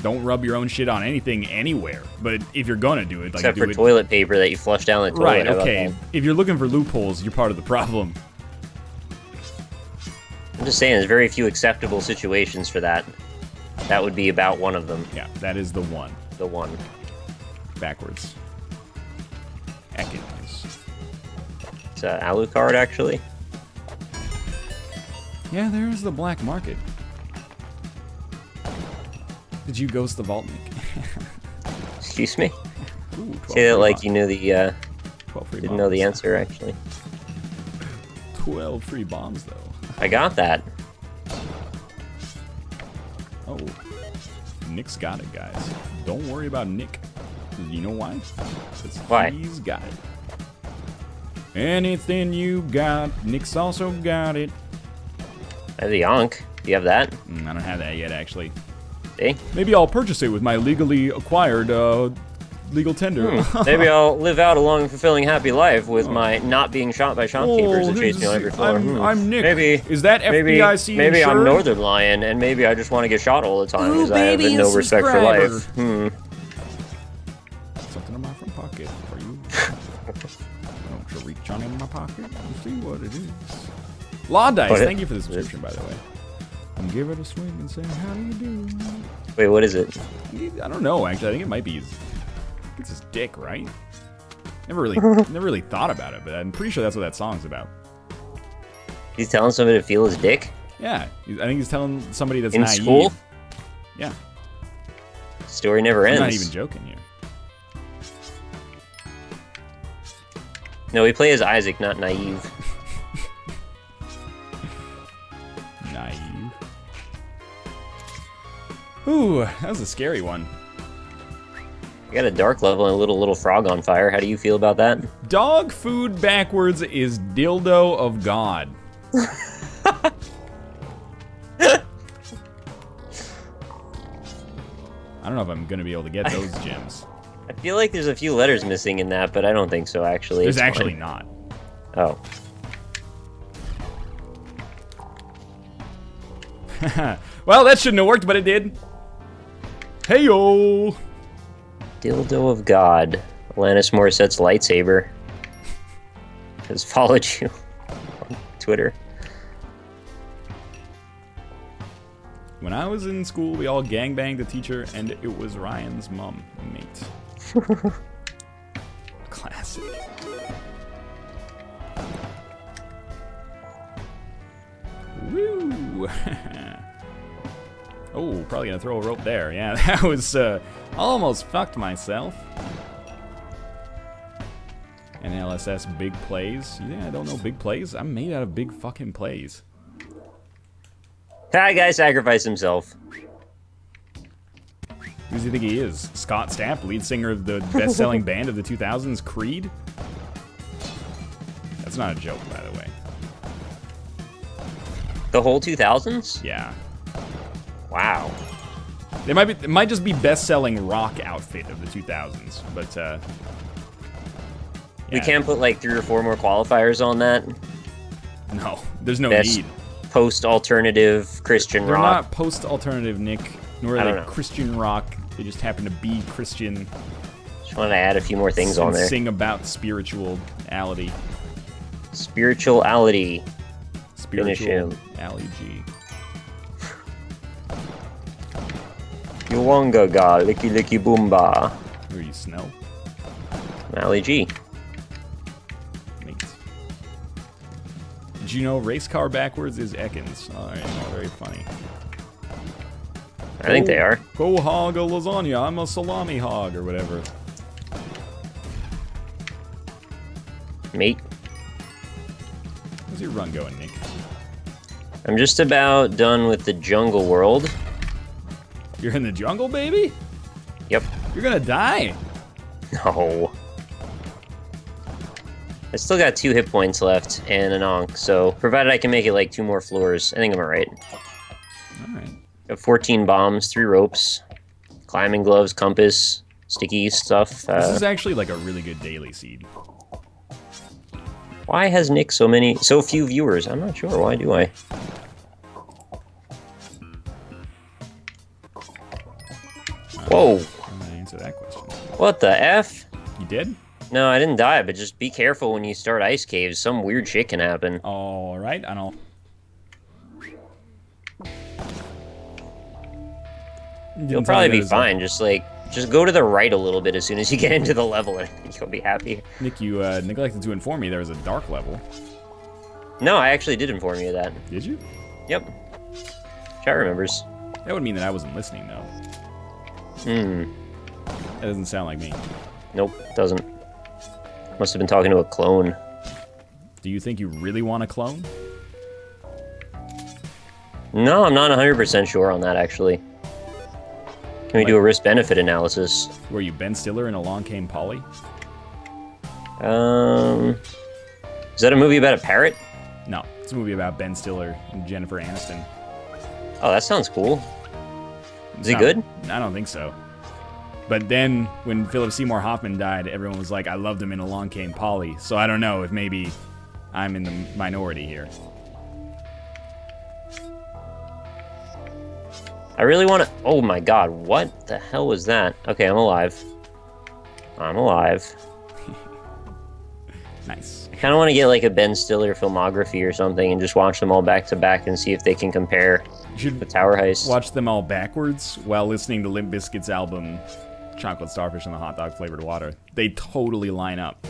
Don't rub your own shit on anything anywhere. But if you're gonna do it, like Except do for it. toilet paper that you flush down the toilet. Right, How about okay. that? If you're looking for loopholes, you're part of the problem. I'm just saying, there's very few acceptable situations for that. That would be about one of them. Yeah, that is the one. The one. Backwards. Ekans. It's an Alucard, actually. Yeah, there's the black market. Did you ghost the vault, Nick? Excuse me? Ooh, 12 Say that free like bombs. you knew the, 12 free didn't know the bombs. answer, actually. 12 free bombs, though. I got that. Oh. Nick's got it, guys. Don't worry about Nick. You know why? Because Why? he's got it. Anything you got, Nick's also got it. I have the Ankh. Do you have that? I don't have that yet, actually. See? Maybe I'll purchase it with my legally acquired legal tender. Maybe I'll live out a long and fulfilling happy life with my not being shot by shopkeepers that chase me on every floor. I'm Nick. Maybe. Is that FDIC Maybe insured? I'm Northernlion, and maybe I just want to get shot all the time Ooh, because I have baby, no a respect for subscriber. life. Something in my front pocket for you. Don't you reach on in my pocket and see what it is. Law Dice, What thank you for the subscription, by the way. And give it a swing and say, how do you do? Wait, what is it? I don't know, actually. I think it might be it's his dick, right? Never really thought about it, but I'm pretty sure that's what that song's about. He's telling somebody to feel his dick? Yeah, I think he's telling somebody that's In naive. school? Yeah, Story never ends. I'm not even joking here. No, we play as Isaac, not naive. Naive. Ooh, that was a scary one. I got a dark level and a little frog on fire. How do you feel about that? Dog food backwards is dildo of God. I don't know if I'm gonna be able to get those gems. I feel like there's a few letters missing in that, but I don't think so, actually. There's It's actually fine. not. Oh. Well, that shouldn't have worked, but it did. Hey-yo! Dildo of God. Alanis Morissette's lightsaber. Has followed you on Twitter. When I was in school, we all gangbanged the teacher, and it was Ryan's mom, mate. Classic. Woo! Oh, probably gonna throw a rope there. Yeah, that was, almost fucked myself. NLSS big plays. Yeah, I don't know big plays. I'm made out of big fucking plays. That guy sacrificed himself. Who does he think he is? Scott Stapp, lead singer of the best-selling band of the 2000s, Creed? That's not a joke, by the way. The whole 2000s? Yeah. Wow. It might just be best-selling rock outfit of the 2000s, but, We yeah. can't put like 3 or 4 more qualifiers on that. No, there's no Best need. post-alternative Christian They're rock. not post-alternative, Nick, nor I are don't they know. Christian rock. They just happen to be Christian. Just wanted to add a few more things on and there. Sing about spirituality. Spirituality. Finish him. Spirituality. G. Yuwanga ga, licky licky boomba. Who are you, Snow? Ali G. Mate. Did you know race car backwards is Ekans? Oh, I know, very funny. I think they are. Go hog a lasagna, I'm a salami hog, or whatever. Mate. How's your run going, Nick? I'm just about done with the jungle world. You're in the jungle, baby? Yep. You're gonna die. No. I still got 2 hit points left and an Ankh, so provided I can make it like 2 more floors, I think I'm alright. Alright. Got 14 bombs, 3 ropes, climbing gloves, compass, sticky stuff. This is actually like a really good daily seed. Why has Nick so few viewers? I'm not sure. Why do I? Whoa. I'm gonna answer that question. What the F? You did? No, I didn't die, but just be careful when you start ice caves. Some weird shit can happen. All right, I don't. You'll probably be fine. Just go to the right a little bit as soon as you get into the level, and I think you'll be happy. Nick, you neglected to inform me there was a dark level. No, I actually did inform you of that. Did you? Yep. Chat remembers. That would mean that I wasn't listening, though. That doesn't sound like me. Nope, doesn't. Must have been talking to a clone. Do you think you really want a clone? No, I'm not 100% sure on that, actually. Can we do a risk-benefit analysis? Were you Ben Stiller in Along Came Polly? Is that a movie about a parrot? No, it's a movie about Ben Stiller and Jennifer Aniston. Oh, that sounds cool. Is it good? I don't think so. But then, when Philip Seymour Hoffman died, everyone was like, I loved him in Along Came Polly. So I don't know if maybe I'm in the minority here. I really want to... Oh my god, what the hell was that? Okay, I'm alive. I'm alive. Nice. I kind of want to get like a Ben Stiller filmography or something and just watch them all back to back and see if they can compare the Tower Heist. Watch them all backwards while listening to Limp Bizkit's album Chocolate Starfish and the Hot Dog Flavored Water. They totally line up.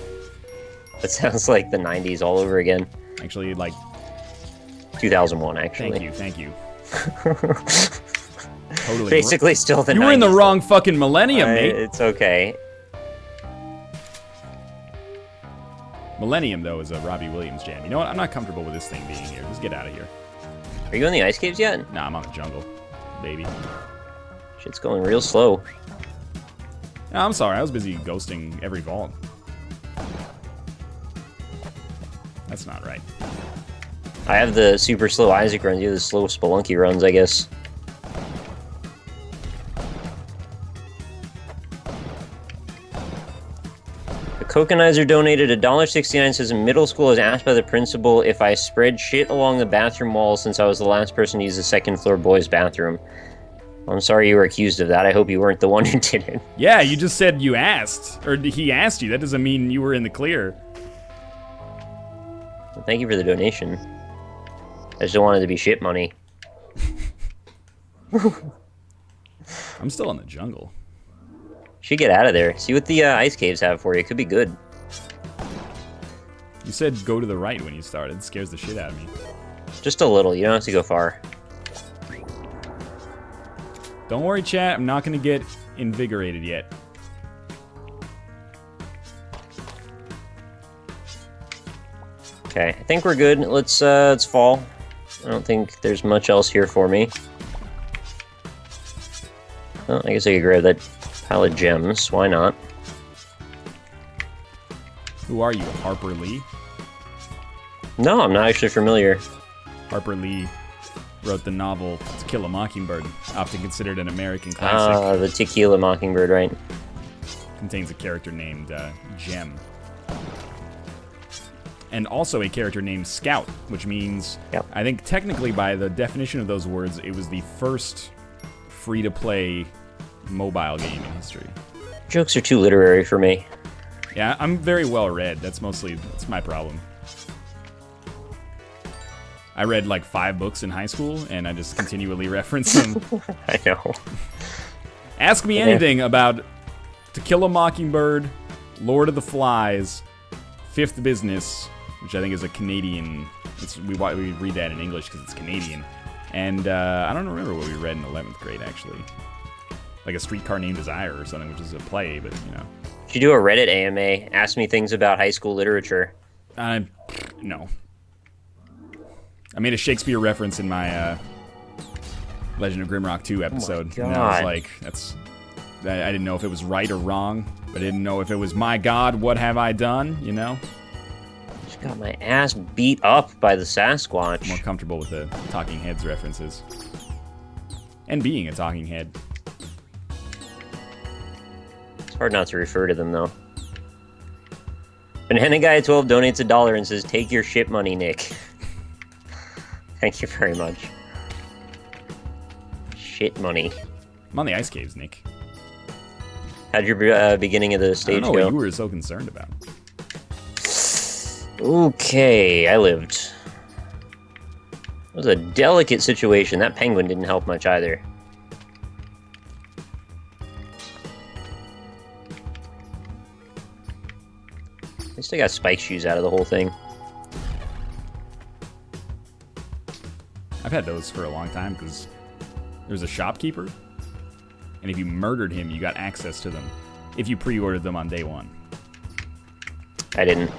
That sounds like the 90s all over again. Actually, like... 2001, actually. Thank you. Totally. Basically still the 90s. You were in the wrong fucking millennium, mate. It's okay. Millennium, though, is a Robbie Williams jam. You know what? I'm not comfortable with this thing being here. Just get out of here. Are you in the ice caves yet? Nah, I'm on the jungle, baby. Shit's going real slow. No, I'm sorry. I was busy ghosting every vault. That's not right. I have the super slow Isaac runs. You have the slow Spelunky runs, I guess. The Cokenizer donated $1.69. Says in middle school, I was asked by the principal if I spread shit along the bathroom wall since I was the last person to use the second floor boys' bathroom. I'm sorry you were accused of that. I hope you weren't the one who did it. Yeah, you just said you asked. Or he asked you. That doesn't mean you were in the clear. Well, thank you for the donation. I just don't want it to be shit money. I'm still in the jungle. Should get out of there. See what the ice caves have for you. It could be good. You said go to the right when you started. It scares the shit out of me. Just a little. You don't have to go far. Don't worry, chat. I'm not going to get invigorated yet. Okay, I think we're good. Let's fall. I don't think there's much else here for me. Well, I guess I could grab that pile of gems. Why not? Who are you, Harper Lee? No, I'm not actually familiar. Harper Lee wrote the novel To Kill a Mockingbird, often considered an American classic. The Tequila Mockingbird, right? Contains a character named Gem. And also a character named Scout, which means, yep. I think technically by the definition of those words, it was the first free-to-play mobile game in history. Jokes are too literary for me. Yeah, I'm very well read. That's my problem. I read like 5 books in high school, and I just continually reference them. I know. Ask me anything about To Kill a Mockingbird, Lord of the Flies, Fifth Business, which I think is a Canadian... we read that in English because it's Canadian. And I don't remember what we read in 11th grade, actually. Like A Streetcar Named Desire or something, which is a play, but, you know. Should you do a Reddit AMA? Ask me things about high school literature. No. I made a Shakespeare reference in my Legend of Grimrock 2 episode. Oh my God. And I was like, I didn't know if it was right or wrong, but I didn't know if it was, my God, what have I done, you know? Just got my ass beat up by the Sasquatch. I'm more comfortable with the Talking Heads references. And being a talking head. It's hard not to refer to them, though. Banana Guy 12 donates $1 and says, take your shit money, Nick. Thank you very much. Shit money. I'm on the ice caves, Nick. How'd your beginning of the I stage don't know go? what you were so concerned about. Okay, I lived. It was a delicate situation. That penguin didn't help much either. At least I got spike shoes out of the whole thing. I've had those for a long time because there was a shopkeeper, and if you murdered him, you got access to them if you pre-ordered them on day one. I didn't.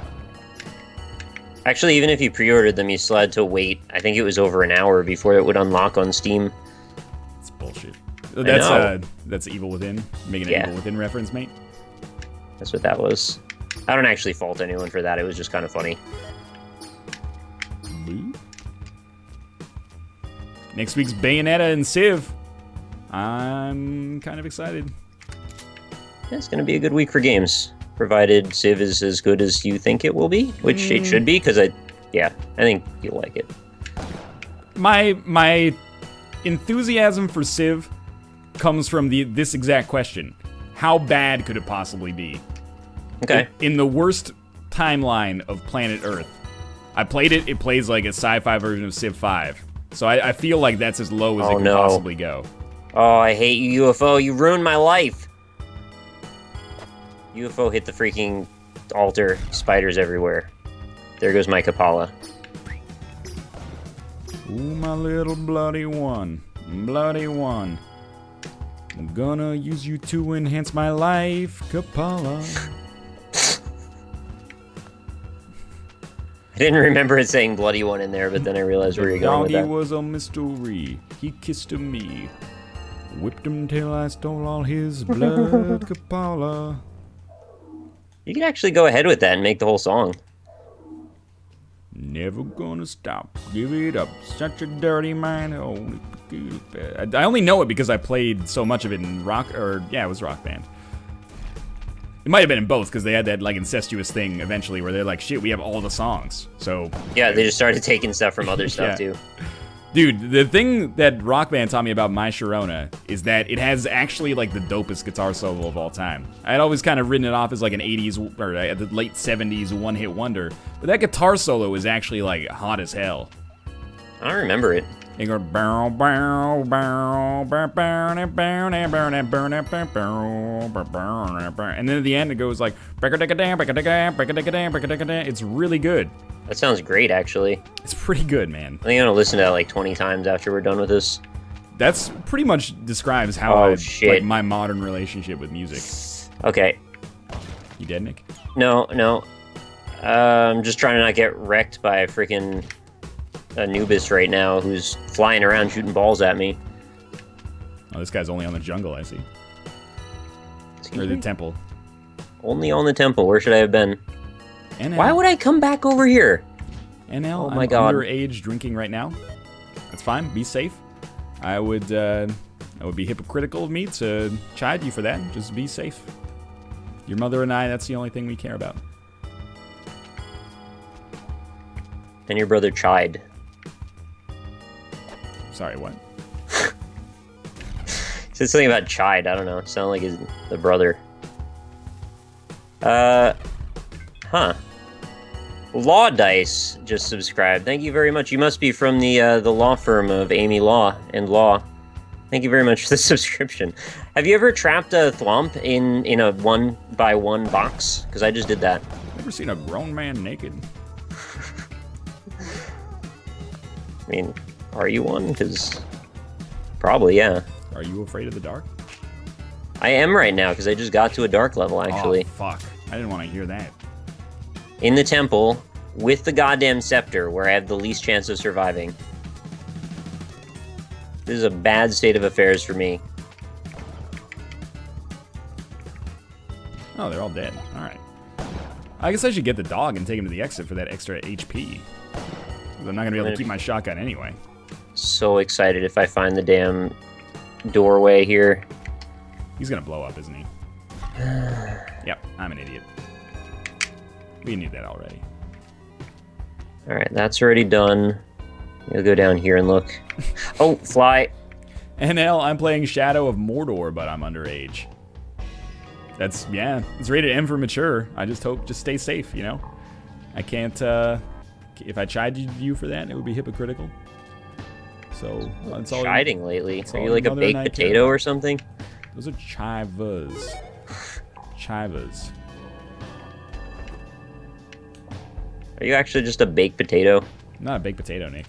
Actually, even if you pre-ordered them, you still had to wait. I think it was over an hour before it would unlock on Steam. It's bullshit. know. That's Evil Within. Making an Yeah. Evil Within reference, mate. That's what that was. I don't actually fault anyone for that. It was just kind of funny. Boo. Next week's Bayonetta and Civ. I'm kind of excited. Yeah, it's going to be a good week for games, provided Civ is as good as you think it will be, which it should be, because I think you'll like it. My enthusiasm for Civ comes from this exact question: how bad could it possibly be? Okay. In the worst timeline of planet Earth, I played it. It plays like a sci-fi version of Civ 5, so I feel like that's as low as it can possibly go. Oh, I hate you, UFO. You ruined my life. UFO hit the freaking altar. Spiders everywhere. There goes my Kapala. Ooh, my little bloody one. Bloody one. I'm gonna use you to enhance my life, Kapala. I didn't remember it saying bloody one in there, but then I realized where you're going with Doggy that. was a mystery. He kissed me. Whipped him till I stole all his blood, Kapala. You could actually go ahead with that and make the whole song. Never gonna stop. Give it up. Such a dirty mind. I only know it because I played so much of it in it was Rock Band. It might have been in both because they had that like incestuous thing eventually where they're like, shit, we have all the songs. So Yeah, they just started taking stuff from other stuff Yeah. too. dude, the thing that Rock Band taught me about My Sharona is that it has actually like the dopest guitar solo of all time. I had always kind of written it off as like an 80s or the late 70s one-hit wonder, but that guitar solo is actually like hot as hell. I don't remember it. They go bow bow bow bow bow bow bow bow bow bow, and then at the end it goes like it's really good. That sounds great, actually. It's pretty good, man. I think I'm gonna listen to that like 20 times after we're done with this. That's pretty much describes how like my modern relationship with music. Okay. You dead, Nick? No. I'm just trying to not get wrecked by a freaking Anubis right now who's flying around shooting balls at me. Oh, this guy's only on the jungle, I see. Or the temple. Only on the temple. Where should I have been? NL. Why would I come back over here? NL, Oh my I'm God. underage drinking right now. That's fine. Be safe. I would be hypocritical of me to chide you for that. Just be safe. Your mother and I, that's the only thing we care about. And your brother Chide. Sorry, what? He said something about Chide. I don't know. It sounded like the brother. Law Dice just subscribed. Thank you very much. You must be from the law firm of Amy Law and Law. Thank you very much for the subscription. Have you ever trapped a thwomp in a 1x1 box? Because I just did that. Never seen a grown man naked. I mean, are you one? Because probably, yeah. Are you afraid of the dark? I am right now because I just got to a dark level, actually. Oh, fuck. I didn't want to hear that. In the temple with the goddamn scepter where I have the least chance of surviving. This is a bad state of affairs for me. Oh, they're all dead. All right. I guess I should get the dog and take him to the exit for that extra HP. I'm not going to be able to keep my shotgun anyway. So excited if I find the damn doorway here. He's going to blow up, isn't he? Yep, I'm an idiot. We knew that already. Alright, that's already done. I'll go down here and look. Oh, fly! NL, I'm playing Shadow of Mordor, but I'm underage. That's, yeah, it's rated M for mature. I just hope, just stay safe, you know? I can't, if I chided you for that, it would be hypocritical. So, that's all. Chiding lately? Are you like a baked potato or something? Those are chivas. Chivas. Are you actually just a baked potato? I'm not a baked potato, Nick.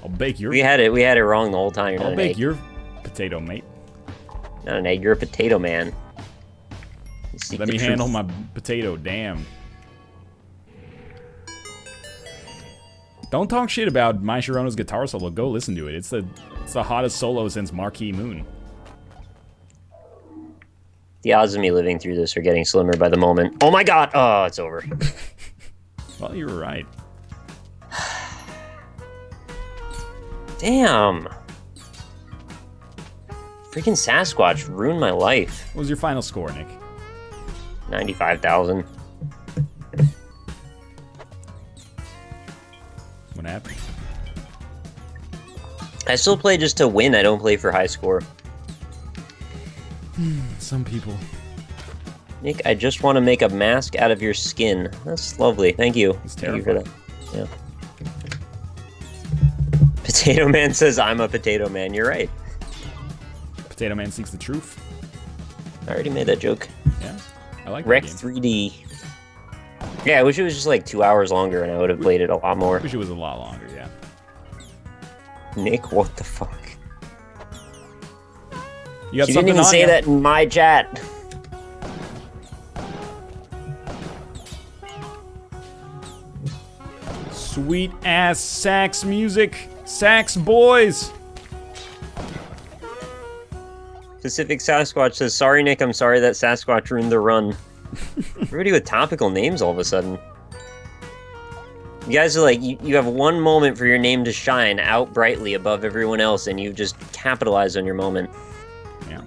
I'll bake your... We had it wrong the whole time. You're not I'll bake your potato, mate. Not an egg, you're a potato man. Let me handle my potato, damn. Don't talk shit about My Shirona's guitar solo. Go listen to it. It's the hottest solo since Marquee Moon. The odds of me living through this are getting slimmer by the moment. Oh my god! Oh, it's over. Well, you were right. Damn. Freaking Sasquatch ruined my life. What was your final score, Nick? 95,000. What happened? I still play just to win. I don't play for high score. Some people. Nick, I just want to make a mask out of your skin. That's lovely. Thank you. It's Thank you terrifying. for that. Yeah. Potato Man says I'm a potato man. You're right. Potato Man seeks the truth. I already made that joke. Yeah, I like Rec that game. 3D. Yeah, I wish it was just like 2 hours longer and I would have played it a lot more. I wish it was a lot longer, yeah. Nick, what the fuck? You got She something didn't even on say ya? that in my chat. Sweet ass sax music. Sax boys. Pacific Sasquatch says, sorry, Nick, I'm sorry that Sasquatch ruined the run. Everybody with topical names all of a sudden. You guys are like, you have one moment for your name to shine out brightly above everyone else, and you just capitalized on your moment. Yeah.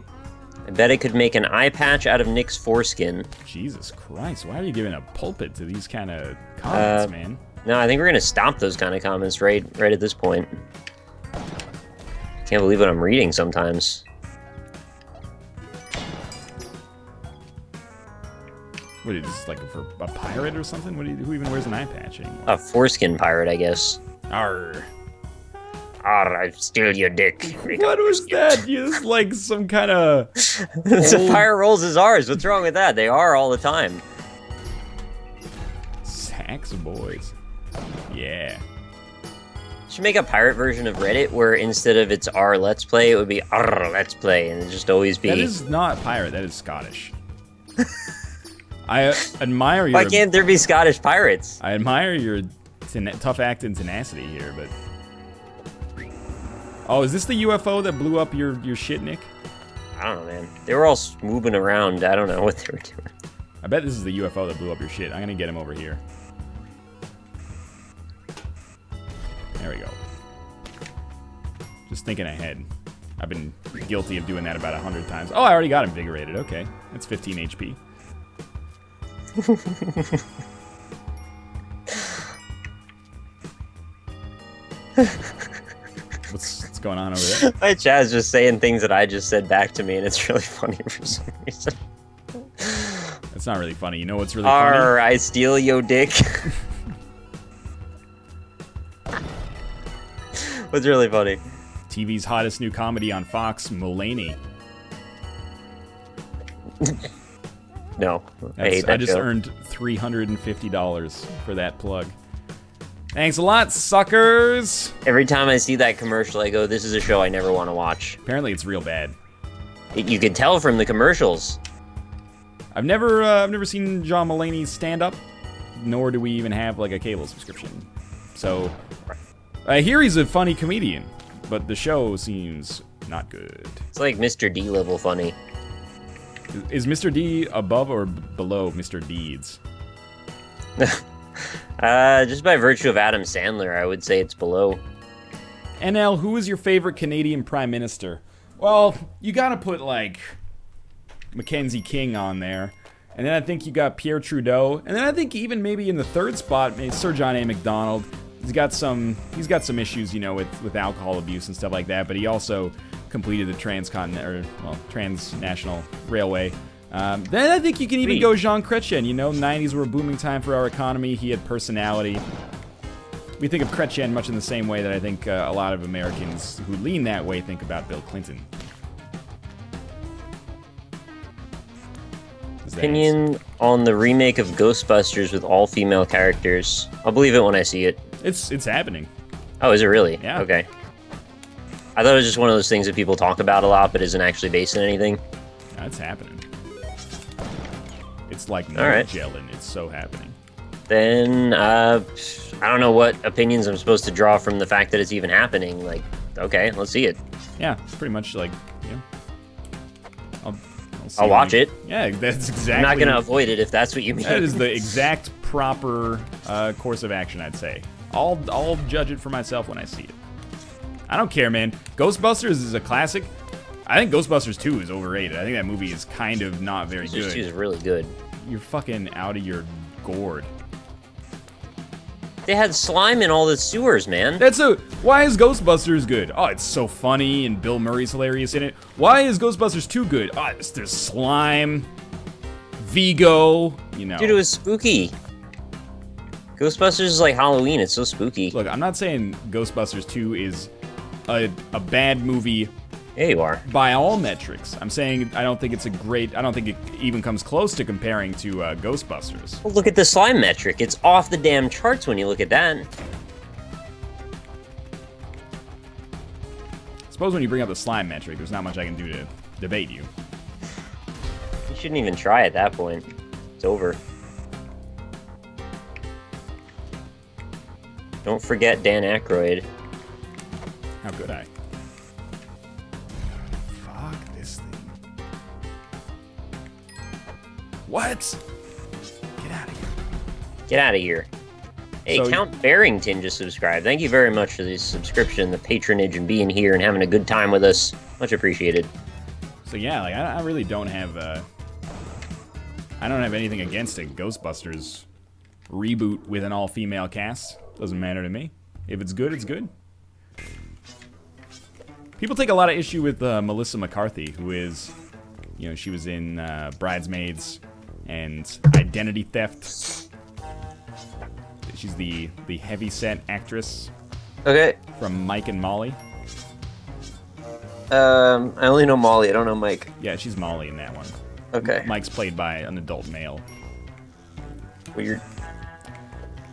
I bet I could make an eye patch out of Nick's foreskin. Jesus Christ, why are you giving a pulpit to these kind of comments, man? No, I think we're gonna stop those kind of comments right at this point. Can't believe what I'm reading sometimes. What is this, like for a pirate or something? Who even wears an eye patch anymore? A foreskin pirate, I guess. Arr. Arr, I steal your dick. What was that? You just like some kind of... The pirate rolls is ours. What's wrong with that? They are all the time. Sax boys. Yeah. Should make a pirate version of Reddit where instead of it's our Let's Play, it would be our Let's Play, and it'd just always be... That is not pirate, that is Scottish. I admire your... Why can't there be Scottish pirates? I admire your tough act and tenacity here, but... Oh, is this the UFO that blew up your shit, Nick? I don't know, man. They were all moving around. I don't know what they were doing. I bet this is the UFO that blew up your shit. I'm gonna get him over here. There we go. Just thinking ahead. I've been guilty of doing that about 100 times. Oh, I already got invigorated. Okay. That's 15 HP. What's going on over there? My chat is just saying things that I just said back to me, and it's really funny for some reason. That's not really funny. You know what's really funny? Arr, I steal yo dick. What's really funny? TV's hottest new comedy on Fox, Mulaney. No, I hate that I just joke. earned $350 for that plug. Thanks a lot, suckers! Every time I see that commercial, I go, this is a show I never want to watch. Apparently it's real bad. You can tell from the commercials. I've never seen John Mulaney stand up, nor do we even have like a cable subscription. So I hear he's a funny comedian, but the show seems not good. It's like Mr. D level funny. Is Mr. D above or below Mr. Deeds? Just by virtue of Adam Sandler, I would say it's below. NL, who is your favorite Canadian Prime Minister? Well, you gotta put like Mackenzie King on there. And then I think you got Pierre Trudeau. And then I think even maybe in the third spot, maybe Sir John A. Macdonald. He's got some issues, you know, with alcohol abuse and stuff like that, but he also completed the transnational railway. Then I think you can even go Jean Chrétien. You know, 90s were a booming time for our economy. He had personality. We think of Chrétien much in the same way that I think a lot of Americans who lean that way think about Bill Clinton. Opinion on the remake of Ghostbusters with all female characters. I'll believe it when I see it. It's happening. Oh, is it really? Yeah. Okay. I thought it was just one of those things that people talk about a lot, but isn't actually based on anything. That's happening. It's like right. gelling. It's so happening. Then, I don't know what opinions I'm supposed to draw from the fact that it's even happening. Like, okay, let's see it. Yeah, it's pretty much like, yeah. I'll watch it. Yeah, that's exactly. I'm not going to avoid it if that's what you mean. That is the exact proper course of action, I'd say. I'll judge it for myself when I see it. I don't care, man. Ghostbusters is a classic. I think Ghostbusters 2 is overrated. I think that movie is kind of not very good. Ghostbusters 2 is really good. You're fucking out of your gourd. They had slime in all the sewers, man. Why is Ghostbusters good? Oh, it's so funny and Bill Murray's hilarious in it. Why is Ghostbusters 2 good? Oh, there's slime, Vigo, you know. Dude, it was spooky. Ghostbusters is like Halloween. It's so spooky. Look, I'm not saying Ghostbusters 2 is a bad movie. Yeah, you are. By all metrics. I'm saying I don't think it even comes close to comparing to Ghostbusters. Well, look at the slime metric. It's off the damn charts when you look at that. Suppose when you bring up the slime metric, there's not much I can do to debate you. You shouldn't even try at that point. It's over. Don't forget Dan Aykroyd. How could I? Fuck this thing. What? Get out of here. Get out of here. Hey, So- Count Barrington just subscribed. Thank you very much for the subscription, the patronage, and being here and having a good time with us. Much appreciated. So yeah, like I really don't have I don't have anything against a Ghostbusters reboot with an all-female cast. Doesn't matter to me. If it's good, it's good. People take a lot of issue with Melissa McCarthy, who is, you know, she was in Bridesmaids and Identity Theft. She's the heavy-set actress Okay. from Mike and Molly. I only know Molly. I don't know Mike. Yeah, she's Molly in that one. Okay. Mike's played by an adult male. Weird.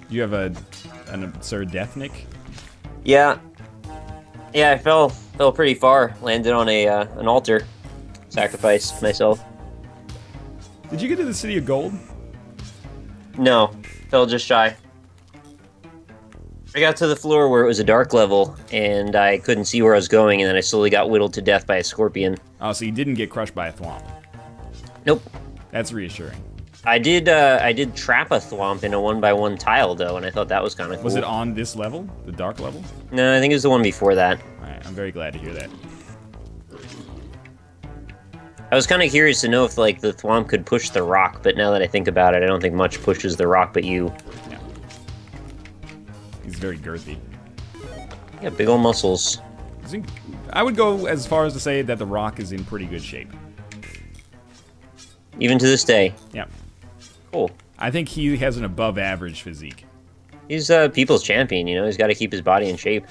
You have an absurd death, Nick? Yeah. Yeah, I fell pretty far. Landed on an altar. Sacrificed myself. Did you get to the City of Gold? No. Fell just shy. I got to the floor where it was a dark level, and I couldn't see where I was going, and then I slowly got whittled to death by a scorpion. Oh, so you didn't get crushed by a thwomp. Nope. That's reassuring. I did trap a thwomp in a 1x1 tile, though, and I thought that was kind of cool. Was it on this level? The dark level? No, I think it was the one before that. Alright, I'm very glad to hear that. I was kind of curious to know if, like, the thwomp could push the rock, but now that I think about it, I don't think much pushes the rock but you. Yeah. He's very girthy. Yeah, big old muscles. I would go as far as to say that The Rock is in pretty good shape. Even to this day. Yeah. Cool. I think he has an above-average physique. He's people's champion, you know? He's got to keep his body in shape.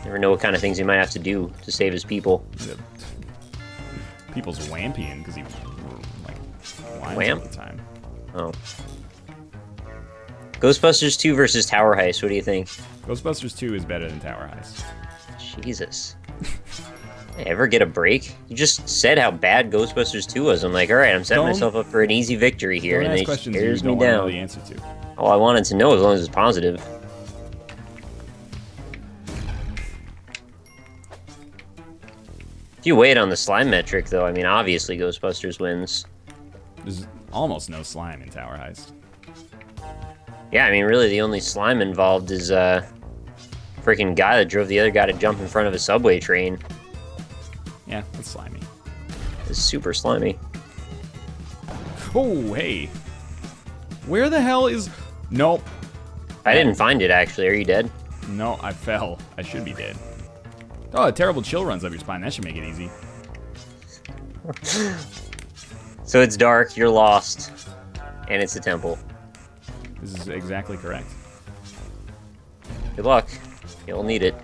Never know what kind of things he might have to do to save his people. People's wampion, because he, like, whines Wamp? all the time. Oh. Ghostbusters 2 versus Tower Heist, what do you think? Ghostbusters 2 is better than Tower Heist. Jesus. I ever get a break? You just said how bad Ghostbusters 2 was. I'm like, alright, I'm setting myself up for an easy victory here, Don't and ask they questions you scares don't me want to know down. the answer to. Oh, I wanted to know as long as it's positive. If you wait on the slime metric, though, I mean, obviously Ghostbusters wins. There's almost no slime in Tower Heist. Yeah, I mean, really, the only slime involved is freaking guy that drove the other guy to jump in front of a subway train. Yeah, it's slimy. It's super slimy. Oh, hey. Where the hell is... Nope. I didn't find it, actually. Are you dead? No, I fell. I should be dead. Oh, a terrible chill runs up your spine. That should make it easy. So it's dark, you're lost, and it's a temple. This is exactly correct. Good luck. You'll need it.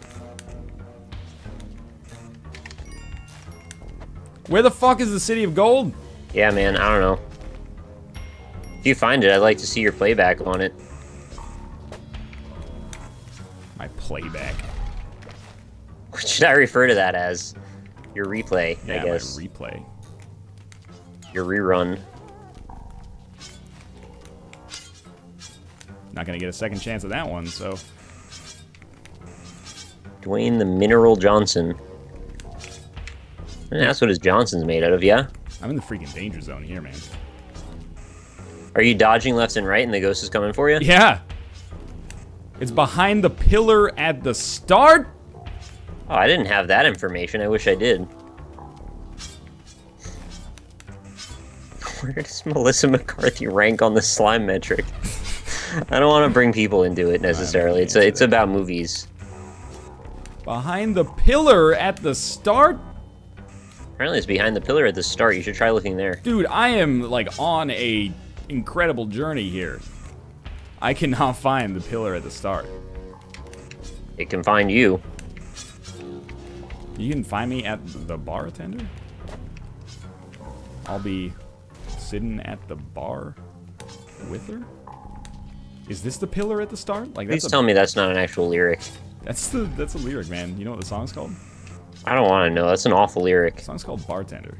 Where the fuck is the City of Gold? Yeah, man, I don't know. If you find it, I'd like to see your playback on it. My playback. What should I refer to that as? Your replay, Yeah, I guess. my replay. Your rerun. Not gonna get a second chance at that one, so. Dwayne the Mineral Johnson. That's what his Johnson's made out of, yeah? I'm in the freaking danger zone here, man. Are you dodging left and right and the ghost is coming for you? Yeah! It's behind the pillar at the start? Oh, I didn't have that information. I wish I did. Where does Melissa McCarthy rank on the slime metric? I don't want to bring people into it necessarily. It's about movies. Behind the pillar at the start? Apparently it's behind the pillar at the start. You should try looking there. Dude, I am like on a incredible journey here. I cannot find the pillar at the start. It can find you. You can find me at the bartender? I'll be sitting at the bar with her? Is this the pillar at the start? Like Please tell me that's not an actual lyric. That's a lyric, man. You know what the song's called? I don't want to know. That's an awful lyric. The song's called Bartender.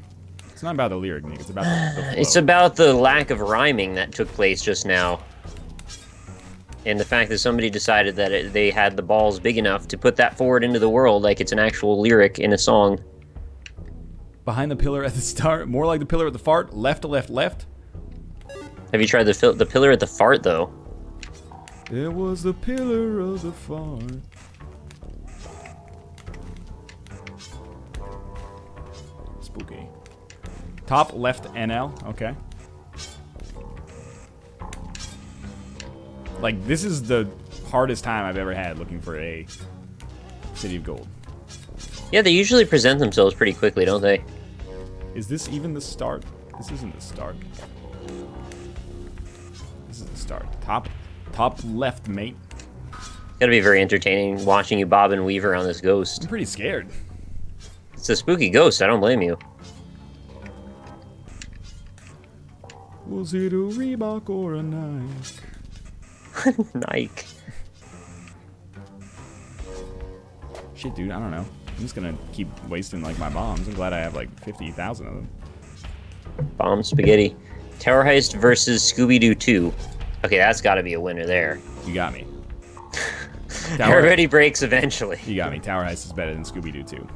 It's not about the lyric, Nick. It's about the flow. It's about the lack of rhyming that took place just now. And the fact that somebody decided that they had the balls big enough to put that forward into the world like it's an actual lyric in a song. Behind the pillar at the start, more like the pillar at the fart, left to left, left. Have you tried the pillar at the fart, though? There was the pillar of the fart. Spooky. Top left NL, okay. Like, this is the hardest time I've ever had looking for a City of Gold. Yeah, they usually present themselves pretty quickly, don't they? Is this even the start? This isn't the start. This is the start. Top left, mate. Gotta be very entertaining watching you bob and weave around this ghost. I'm pretty scared. It's a spooky ghost, I don't blame you. Was it a Reebok or a Nike? Nike. Shit, dude, I don't know. I'm just gonna keep wasting, like, my bombs. I'm glad I have, like, 50,000 of them. Bomb spaghetti. Tower Heist versus Scooby-Doo 2. Okay, that's gotta be a winner there. You got me. Everybody breaks eventually. You got me. Tower Heist is better than Scooby-Doo 2.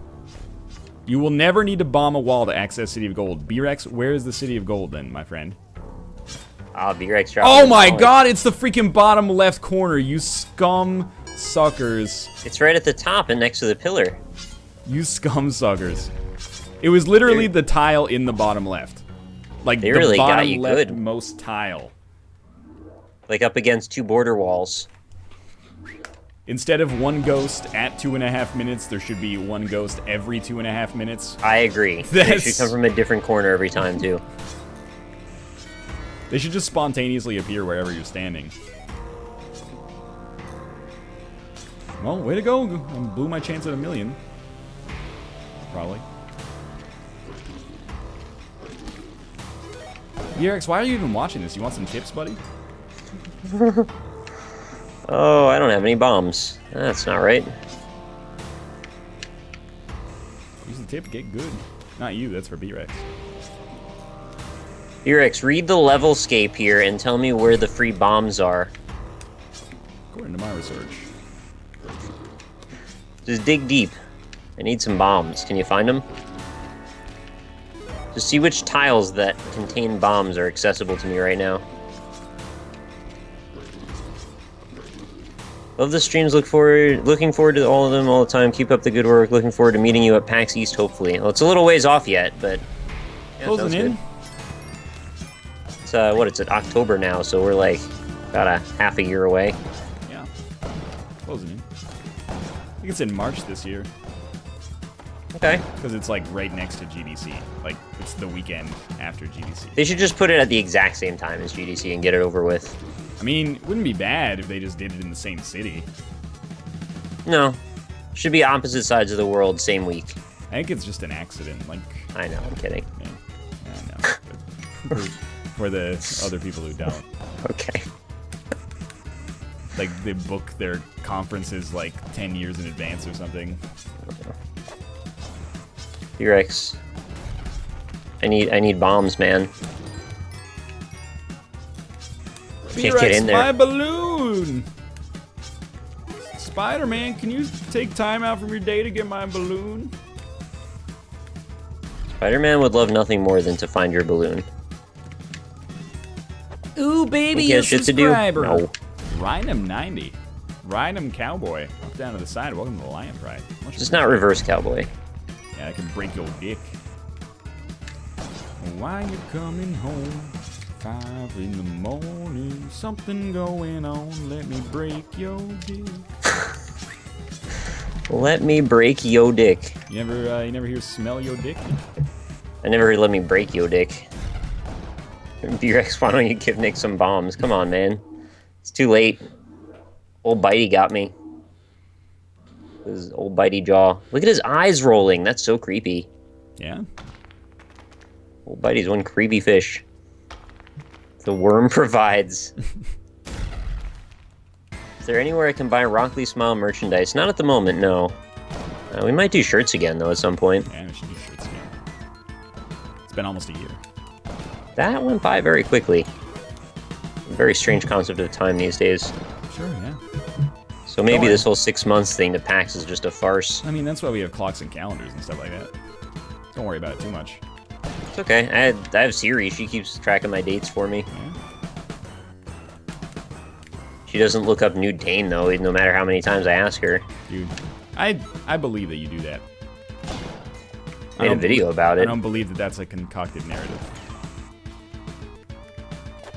You will never need to bomb a wall to access City of Gold. B-Rex, where is the City of Gold then, my friend? Ah, B-Rex dropped. Oh my god, it's the freaking bottom left corner, you scum suckers. It's right at the top and next to the pillar. You scum suckers. It was literally the tile in the bottom left. Like, They the really got bottom you good. leftmost tile. Like up against two border walls. Instead of one ghost at 2.5 minutes, there should be one ghost every 2.5 minutes. I agree. They should come from a different corner every time, too. They should just spontaneously appear wherever you're standing. Well, way to go. I blew my chance at a million. Probably. Yerex, why are you even watching this? You want some tips, buddy? Oh, I don't have any bombs. That's not right. Use the tip, get good. Not you, that's for B-Rex. B-Rex, read the level scape here and tell me where the free bombs are. According to my research. Just dig deep. I need some bombs. Can you find them? Just see which tiles that contain bombs are accessible to me right now. Love the streams, looking forward to all of them all the time. Keep up the good work. Looking forward to meeting you at PAX East, hopefully. Well, it's a little ways off yet, but... Yeah, Closing in? It's, it's at October now, so we're like about a half a year away. Yeah. Closing in. I think it's in March this year. Okay. Because it's like right next to GDC. Like it's the weekend after GDC. They should just put it at the exact same time as GDC and get it over with. I mean, it wouldn't be bad if they just did it in the same city. No. Should be opposite sides of the world, same week. I think it's just an accident. Like, I know, I'm kidding. yeah, I know. But for the other people who don't. Okay. Like, they book their conferences like 10 years in advance or something. T-Rex. I need bombs, man. Can't get in there. My balloon! Spider-Man, can you take time out from your day to get my balloon? Spider-Man would love nothing more than to find your balloon. Ooh, baby, He has shit to do? No. Rhinum90. Rhinum Cowboy. Up down to the side. Welcome to the Lion Pride. Just not reverse cowboy. Yeah, I can break your dick. Why you coming home? 5 in the morning. Something going on. Let me break your dick. Let me break yo dick. You never hear smell your dick? I never heard let me break yo dick. B-Rex, why don't you give Nick some bombs? Come on, man. It's too late. Old Bitey got me. His old Bitey jaw. Look at his eyes rolling. That's so creepy. Yeah. Old Bitey's one creepy fish. The worm provides. Is there anywhere I can buy Rockley Smile merchandise? Not at the moment, no. We might do shirts again, though, at some point. Yeah, we should do shirts again. It's been almost a year. That went by very quickly. Very strange concept of time these days. Sure, yeah. So maybe this whole 6 months thing to PAX is just a farce. I mean, that's why we have clocks and calendars and stuff like that. Don't worry about it too much. It's okay. I have Siri. She keeps track of my dates for me. Yeah. She doesn't look up Nude Dane, though, no matter how many times I ask her. Dude, I believe that you do that. Made a video about it. I don't believe that that's a concocted narrative.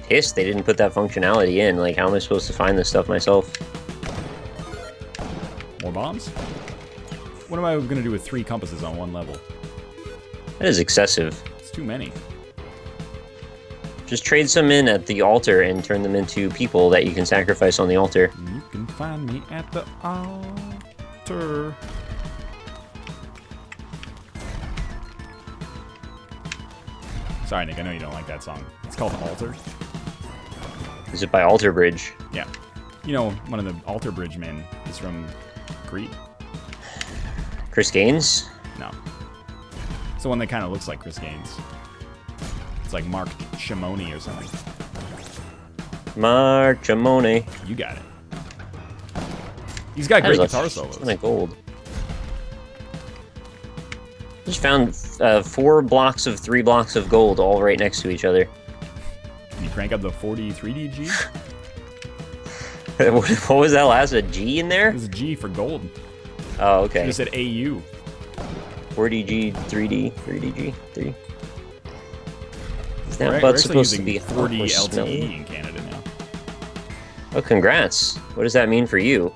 Pissed they didn't put that functionality in. Like, how am I supposed to find this stuff myself? More bombs? What am I going to do with 3 compasses on one level? That is excessive. It's too many. Just trade some in at the altar and turn them into people that you can sacrifice on the altar. You can find me at the altar. Sorry, Nick, I know you don't like that song. It's called Altar. Is it by Alter Bridge? Yeah. You know, one of the Alter Bridge men is from Creed. Chris Gaines? No. It's the one that kind of looks like Chris Gaines. It's like Mark Shimoni or something. Mark Shimoni. You got it. He's got great guitar solos. Ton of gold. Just found 4 blocks of 3 blocks of gold all right next to each other. Can you crank up the 40 3DG? What was that last? A G in there? There's a G for gold. Oh, okay. You just said AU. 40G, 3D, 3DG, 3. Is that We're butt supposed to be 40 LTE smelly? in Canada now. Oh, congrats. What does that mean for you?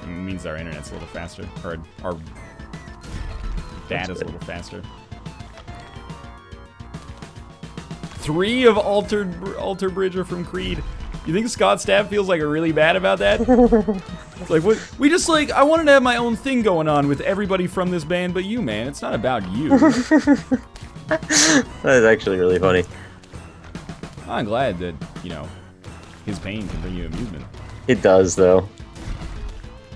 It means our internet's a little faster. Or our data's a little faster. 3 of Alter Bridge are from Creed. You think Scott Stapp feels like really bad about that? It's like, what? We just like, I wanted to have my own thing going on with everybody from this band but you, man. It's not about you. That is actually really funny. I'm glad that, you know, his pain can bring you amusement. It does, though.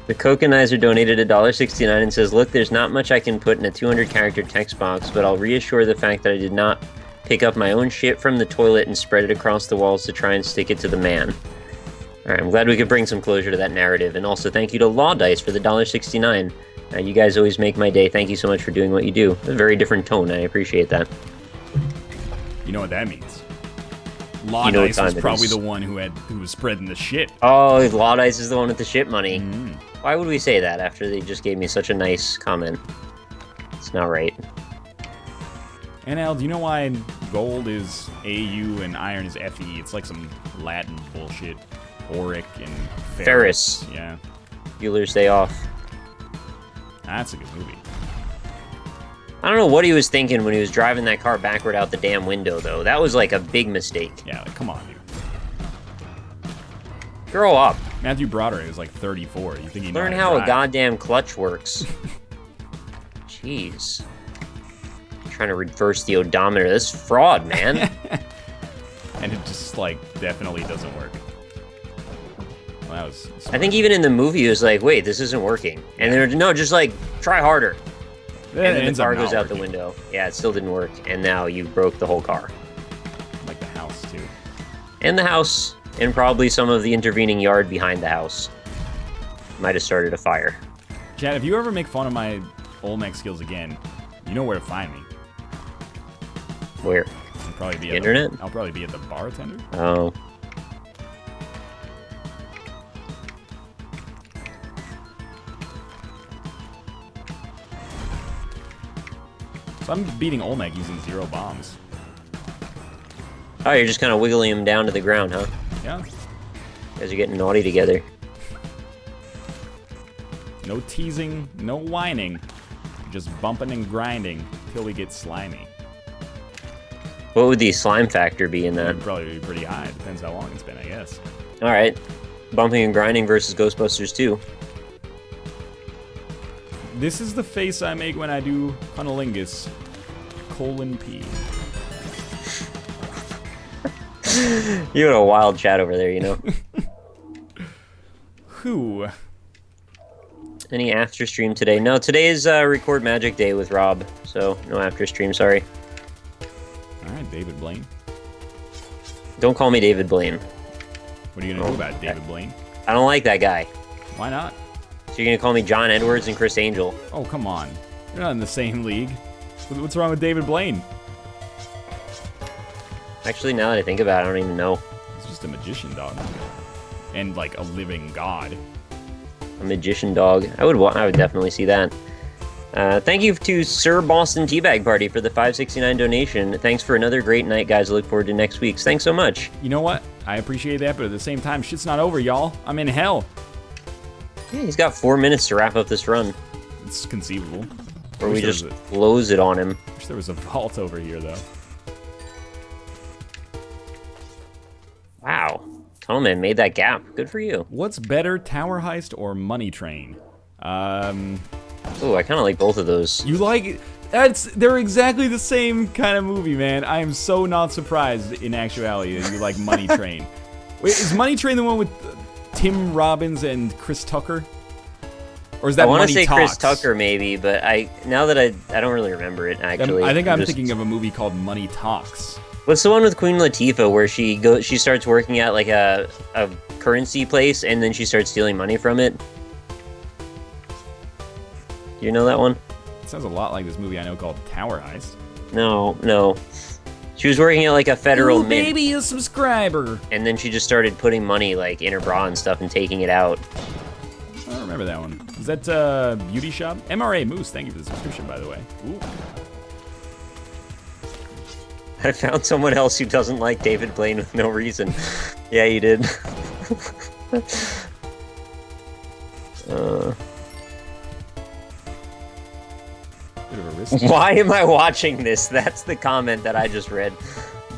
The Cokenizer donated $1.69 and says, look, there's not much I can put in a 200-character text box, but I'll reassure the fact that I did not pick up my own shit from the toilet and spread it across the walls to try and stick it to the man. Alright, I'm glad we could bring some closure to that narrative, and also thank you to Law Dice for the $1.69. You guys always make my day. Thank you so much for doing what you do. A very different tone. I appreciate that. You know what that means? Law Dice was probably the one who was spreading the shit. Oh, Law Dice is the one with the shit money. Mm. Why would we say that after they just gave me such a nice comment? It's not right. And Al, do you know why gold is AU and iron is FE? It's like some Latin bullshit. Auric and Ferrous. Yeah. Bueller's Day Off. I That's a good movie. I don't know what he was thinking when he was driving that car backward out the damn window, though. That was like a big mistake. Yeah, like, come on, dude. Grow up. Matthew Broderick is like 34. You think he Learn how a goddamn clutch works. Jeez. Trying to reverse the odometer. This is fraud, man. And it just, like, definitely doesn't work. Well, that was smart. I think even in the movie, it was like, wait, this isn't working. And they're, no, just like, try harder. And then the car goes out the window. Yeah, it still didn't work. And now you broke the whole car. Like the house, too. And the house, and probably some of the intervening yard behind the house. Might have started a fire. Chad, if you ever make fun of my Olmec skills again, you know where to find me. Where? I'll probably be at Internet? I'll probably be at the bartender. Oh. So I'm beating Olmec using 0 bombs. Oh, you're just kind of wiggling him down to the ground, huh? Yeah. You guys are getting naughty together. No teasing, no whining. Just bumping and grinding till we get slimy. What would the slime factor be in that? That'd probably be pretty high. Depends how long it's been, I guess. Alright. Bumping and grinding versus Ghostbusters 2. This is the face I make when I do cunnilingus. :P. You had a wild chat over there, you know? Who? Any after stream today? No, today is Record Magic Day with Rob, so no after stream, sorry. Alright, David Blaine. Don't call me David Blaine. What are you gonna do about it, David Blaine? I don't like that guy. Why not? So you're gonna call me John Edwards and Chris Angel? Oh, come on. You're not in the same league. What's wrong with David Blaine? Actually, now that I think about it, I don't even know. He's just a magician, dog. And, like, a living god. A magician dog. I would definitely see that. Thank you to Sir Boston Teabag Party for the $5.69 donation. Thanks for another great night, guys. I look forward to next week's. Thanks so much. You know what? I appreciate that, but at the same time, shit's not over, y'all. I'm in hell. Yeah, he's got 4 minutes to wrap up this run. It's conceivable. Or we just close it on him. Wish there was a vault over here, though. Wow. Tunnelman made that gap. Good for you. What's better, Tower Heist or Money Train? Ooh, I kind of like both of those. You like... They're exactly the same kind of movie, man. I am so not surprised, in actuality, that you like Money Train. Wait, is Money Train the one with Tim Robbins and Chris Tucker? Or is that Money Talks? I want to say Chris Tucker, maybe, but now that I don't really remember it, actually. I think I'm thinking of a movie called Money Talks. What's the one with Queen Latifah where she starts working at like a currency place and then she starts stealing money from it? Do you know that one? It sounds a lot like this movie I know called Tower Heist. No. She was working at like a federal mint. Maybe a subscriber. And then she just started putting money like in her bra and stuff and taking it out. I don't remember that one. Is that Beauty Shop? MRA Moose, thank you for the subscription, by the way. Ooh. I found someone else who doesn't like David Blaine with no reason. Yeah, you did. Bit of a risk. Why am I watching this? That's the comment that I just read.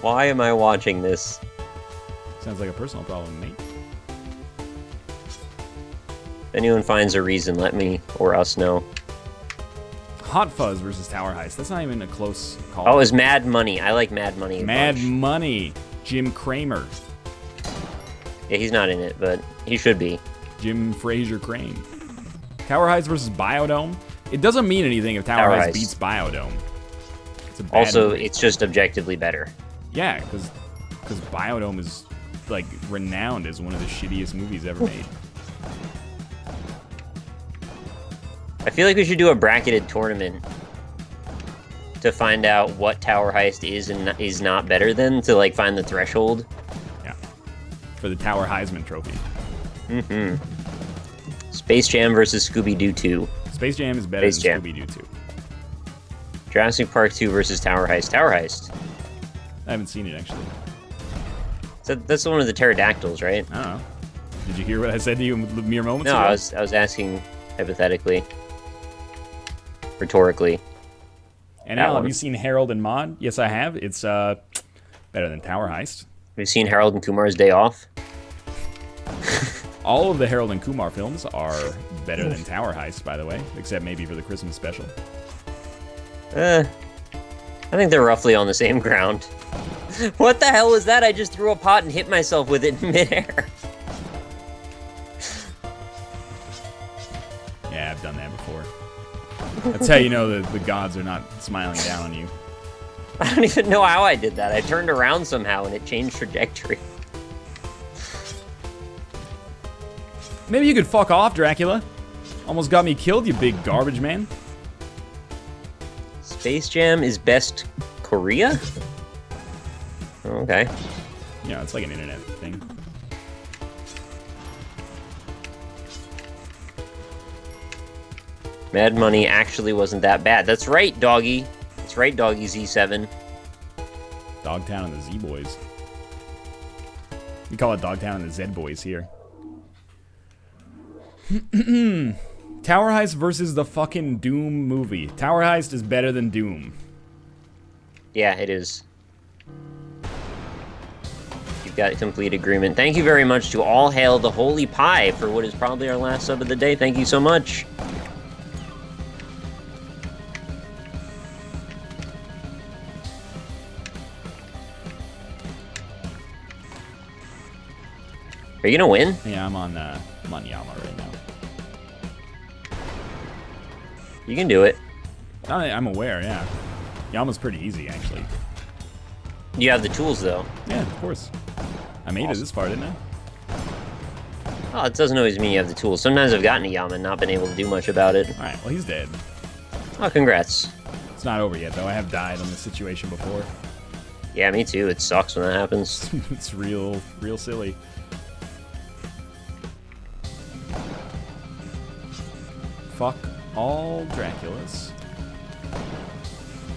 Why am I watching this? Sounds like a personal problem, mate. If anyone finds a reason, let me or us know. Hot Fuzz versus Tower Heist. That's not even a close call. Oh, it was Mad Money. I like Mad Money a Mad bunch. Money. Jim Cramer. Yeah, he's not in it, but he should be. Jim Fraser Crane. Tower Heist versus Biodome. It doesn't mean anything if Tower Heist beats Biodome. It's a bad also, movie. It's just objectively better. Yeah, because Biodome is like renowned as one of the shittiest movies ever made. I feel like we should do a bracketed tournament to find out what Tower Heist is and is not better than, to like find the threshold. Yeah. For the Tower Heisman Trophy. Mm-hmm. Space Jam versus Scooby-Doo 2. Space Jam is better than Scooby-Doo 2. Jurassic Park 2 versus Tower Heist. Tower Heist. I haven't seen it, actually. So that's the one with the pterodactyls, right? I don't know. Did you hear what I said to you mere moments No, ago? I was asking hypothetically. rhetorically. And Al, have you seen Harold and Maude? Yes, I have. It's better than Tower Heist. Have you seen Harold and Kumar's Day Off? All of the Harold and Kumar films are better than Tower Heist, by the way, except maybe for the Christmas special. I think they're roughly on the same ground. What the hell was that? I just threw a pot and hit myself with it in midair. Yeah, I've done that before. That's how you know the gods are not smiling down on you. I don't even know how I did that. I turned around somehow and it changed trajectory. Maybe you could fuck off, Dracula. Almost got me killed, you big garbage man. Space Jam is best Korea? Okay. Yeah, it's like an internet thing. Mad Money actually wasn't that bad. That's right, doggy. That's right, doggy Z7. Dogtown and the Z-Boys. We call it Dogtown and the Z-Boys here. Tower Heist versus the fucking Doom movie. Tower Heist is better than Doom. Yeah, it is. You've got a complete agreement. Thank you very much to All Hail the Holy Pie for what is probably our last sub of the day. Thank you so much. Are you gonna win? Yeah, I'm on Yama right now. You can do it. I'm aware, yeah. Yama's pretty easy, actually. You have the tools, though. Yeah, of course. I made it this far, didn't I? Oh, it doesn't always mean you have the tools. Sometimes I've gotten a Yama and not been able to do much about it. Alright, well, he's dead. Oh, congrats. It's not over yet, though. I have died on this situation before. Yeah, me too. It sucks when that happens. It's real silly. Fuck all Draculas.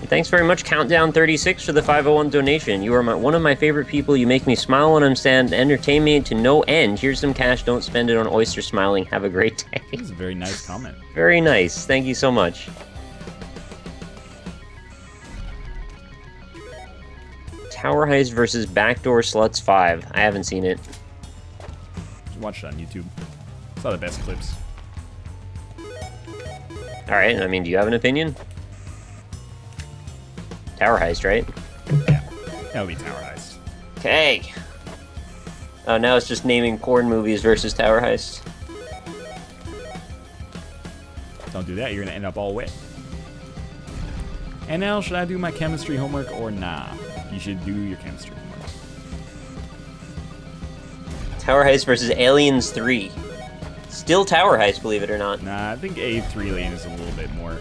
Thanks very much, Countdown36, for the 501 donation. You are one of my favorite people. You make me smile when I'm sad, entertain me to no end. Here's some cash. Don't spend it on oyster smiling. Have a great day. That was a very nice comment. Very nice. Thank you so much. Tower Heist versus Backdoor Sluts 5. I haven't seen it. Just watch it on YouTube. Saw the best clips. Alright, I mean, do you have an opinion? Tower Heist, right? Yeah, that would be Tower Heist. Okay. Oh, now it's just naming porn movies versus Tower Heist. Don't do that, you're gonna end up all wet. And now, should I do my chemistry homework or nah? You should do your chemistry homework. Tower Heist versus Aliens 3. Still Tower Heist, believe it or not. Nah, I think A3 is a little bit more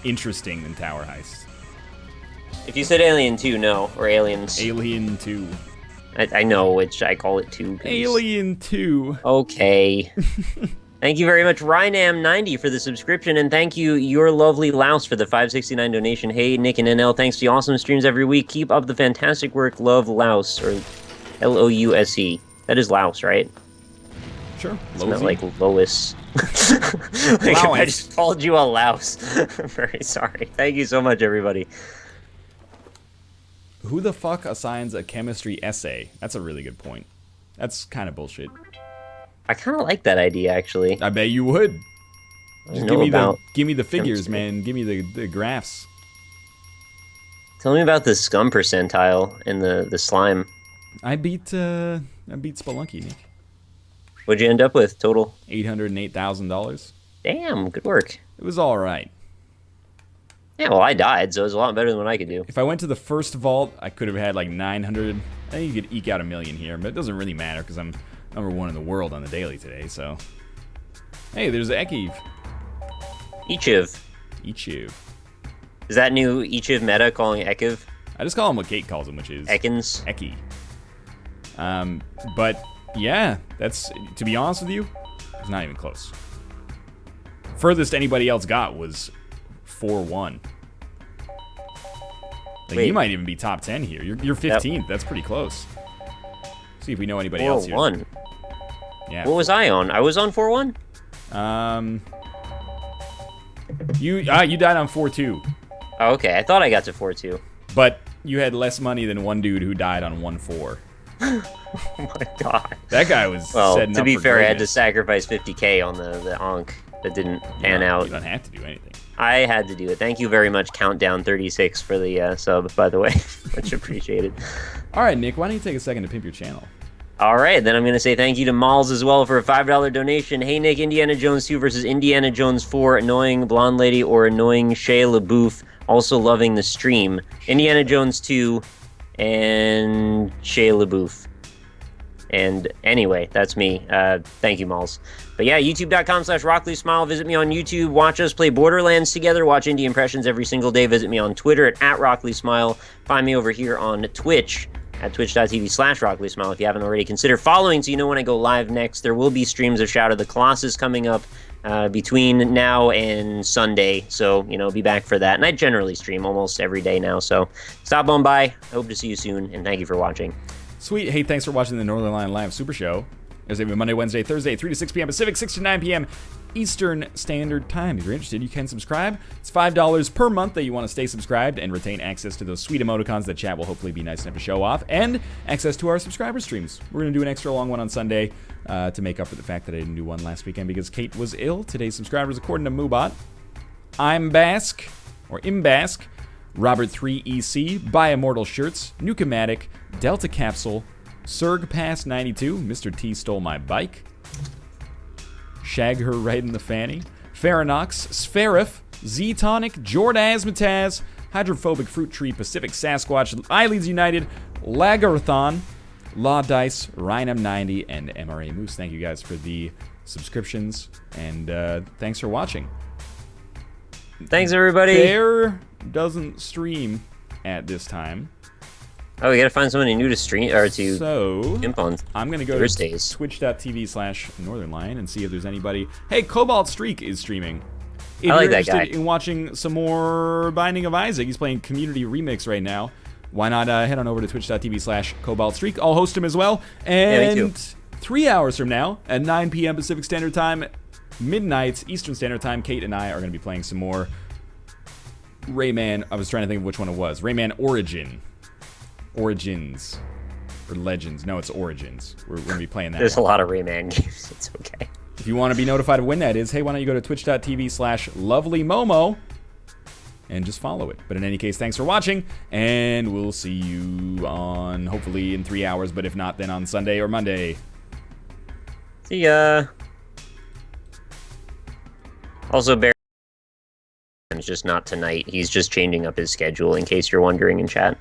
interesting than Tower Heist. If you said Alien 2, no. Or Aliens. Alien 2. I know, which I call it 2. Alien 2. Okay. Thank you very much, Rynam90 for the subscription, and thank you, Your Lovely Louse, for the 569 donation. Hey, Nick and NL, thanks for the awesome streams every week. Keep up the fantastic work. Love Louse, or Louse. That is Louse, right? Sure. It's not like Lois. Like if I just called you a louse. I'm very sorry. Thank you so much, everybody. Who the fuck assigns a chemistry essay? That's a really good point. That's kind of bullshit. I kind of like that idea, actually. I bet you would. Just give me the figures, chemistry. man. Give me the graphs. Tell me about the scum percentile and the slime. I beat Spelunky, Nick. What'd you end up with total? $808,000. Damn, good work. It was all right. Yeah, well, I died, so it was a lot better than what I could do. If I went to the first vault, I could have had like 900. I think you could eke out $1 million here, but it doesn't really matter because I'm #1 in the world on the daily today. So, hey, there's Ekiv. Ichiv. Ichiv. Is that new Ichiv meta calling Ekiv? I just call him what Kate calls him, which is Ekans. Eki. But yeah, that's, to be honest with you, it's not even close. Furthest anybody else got was 4-1. Like, you might even be top 10 here. You're 15th. Yep. That's pretty close. See if we know anybody else here. 4-1. Yeah. What was I on? I was on 4-1? You died on 4-2. Oh, okay, I thought I got to 4-2. But you had less money than one dude who died on 1-4. Oh my god. That guy was well, setting to up be for fair, I had to greatness. saction $50K on the Ankh that didn't pan out. You don't have to do anything. I had to do it. Thank you very much, Countdown36, for the sub, by the way. Much appreciated. All right, Nick, why don't you take a second to pimp your channel? All right, then I'm going to say thank you to Malls as well for a $5 donation. Hey, Nick, Indiana Jones 2 versus Indiana Jones 4, Annoying Blonde Lady or Annoying Shia LaBeouf, also loving the stream. Indiana Jones 2 and Shia LaBeouf. And anyway, that's me. Thank you, Malls. But yeah, youtube.com/RockleySmile. Visit me on YouTube. Watch us play Borderlands together. Watch indie impressions every single day. Visit me on Twitter at @RockleySmile. Find me over here on Twitch at twitch.tv/RockleySmile. If you haven't already, consider following so you know when I go live next. There will be streams of Shadow of the Colossus coming up between now and Sunday. So, you know, be back for that. And I generally stream almost every day now. So stop on by. I hope to see you soon. And thank you for watching. Sweet. Hey, thanks for watching the Northernlion Live Super Show. It's going to be Monday, Wednesday, Thursday, 3 to 6 p.m. Pacific, 6 to 9 p.m. Eastern Standard Time. If you're interested, you can subscribe. It's $5 per month that you want to stay subscribed and retain access to those sweet emoticons that chat will hopefully be nice enough to show off, and access to our subscriber streams. We're going to do an extra long one on Sunday to make up for the fact that I didn't do one last weekend because Kate was ill. Today's subscribers, according to Moobot, I'm Bask, or Imbask, Robert3EC, Buy Immortal Shirts, Nuke-O-Matic, Delta Capsule, Serg Pass 92, Mr. T Stole My Bike, Shag Her Right in the Fanny, Farinox, Spherif, Z-Tonic, Jordazmataz, Hydrophobic Fruit Tree, Pacific Sasquatch, Eyelids United, Lagarthon, Law Dice, Rhinum90, and MRA Moose. Thank you guys for the subscriptions, and thanks for watching. Thanks, everybody. Bear doesn't stream at this time. Oh, we gotta find somebody new to stream or to imp on. I'm gonna go Thursdays. to twitch.tv/Northernlion and see if there's anybody. Hey, Cobalt Streak is streaming. If I like you're that interested guy. in watching some more Binding of Isaac, he's playing Community Remix right now. Why not head on over to twitch.tv/Cobalt Streak? I'll host him as well. And me too. 3 hours from now, at 9 p.m. Pacific Standard Time, midnight Eastern Standard Time, Kate and I are gonna be playing some more Rayman. I was trying to think of which one it was. Rayman Origins. Or Legends. No, it's Origins. We're going to be playing that There's one. a lot of Rayman games. It's okay. If you want to be notified of when that is, hey, why don't you go to twitch.tv/LovelyMomo and just follow it. But in any case, thanks for watching, and we'll see you on, hopefully, in 3 hours, but if not, then on Sunday or Monday. See ya. Also, Bear is just not tonight. He's just changing up his schedule, in case you're wondering in chat.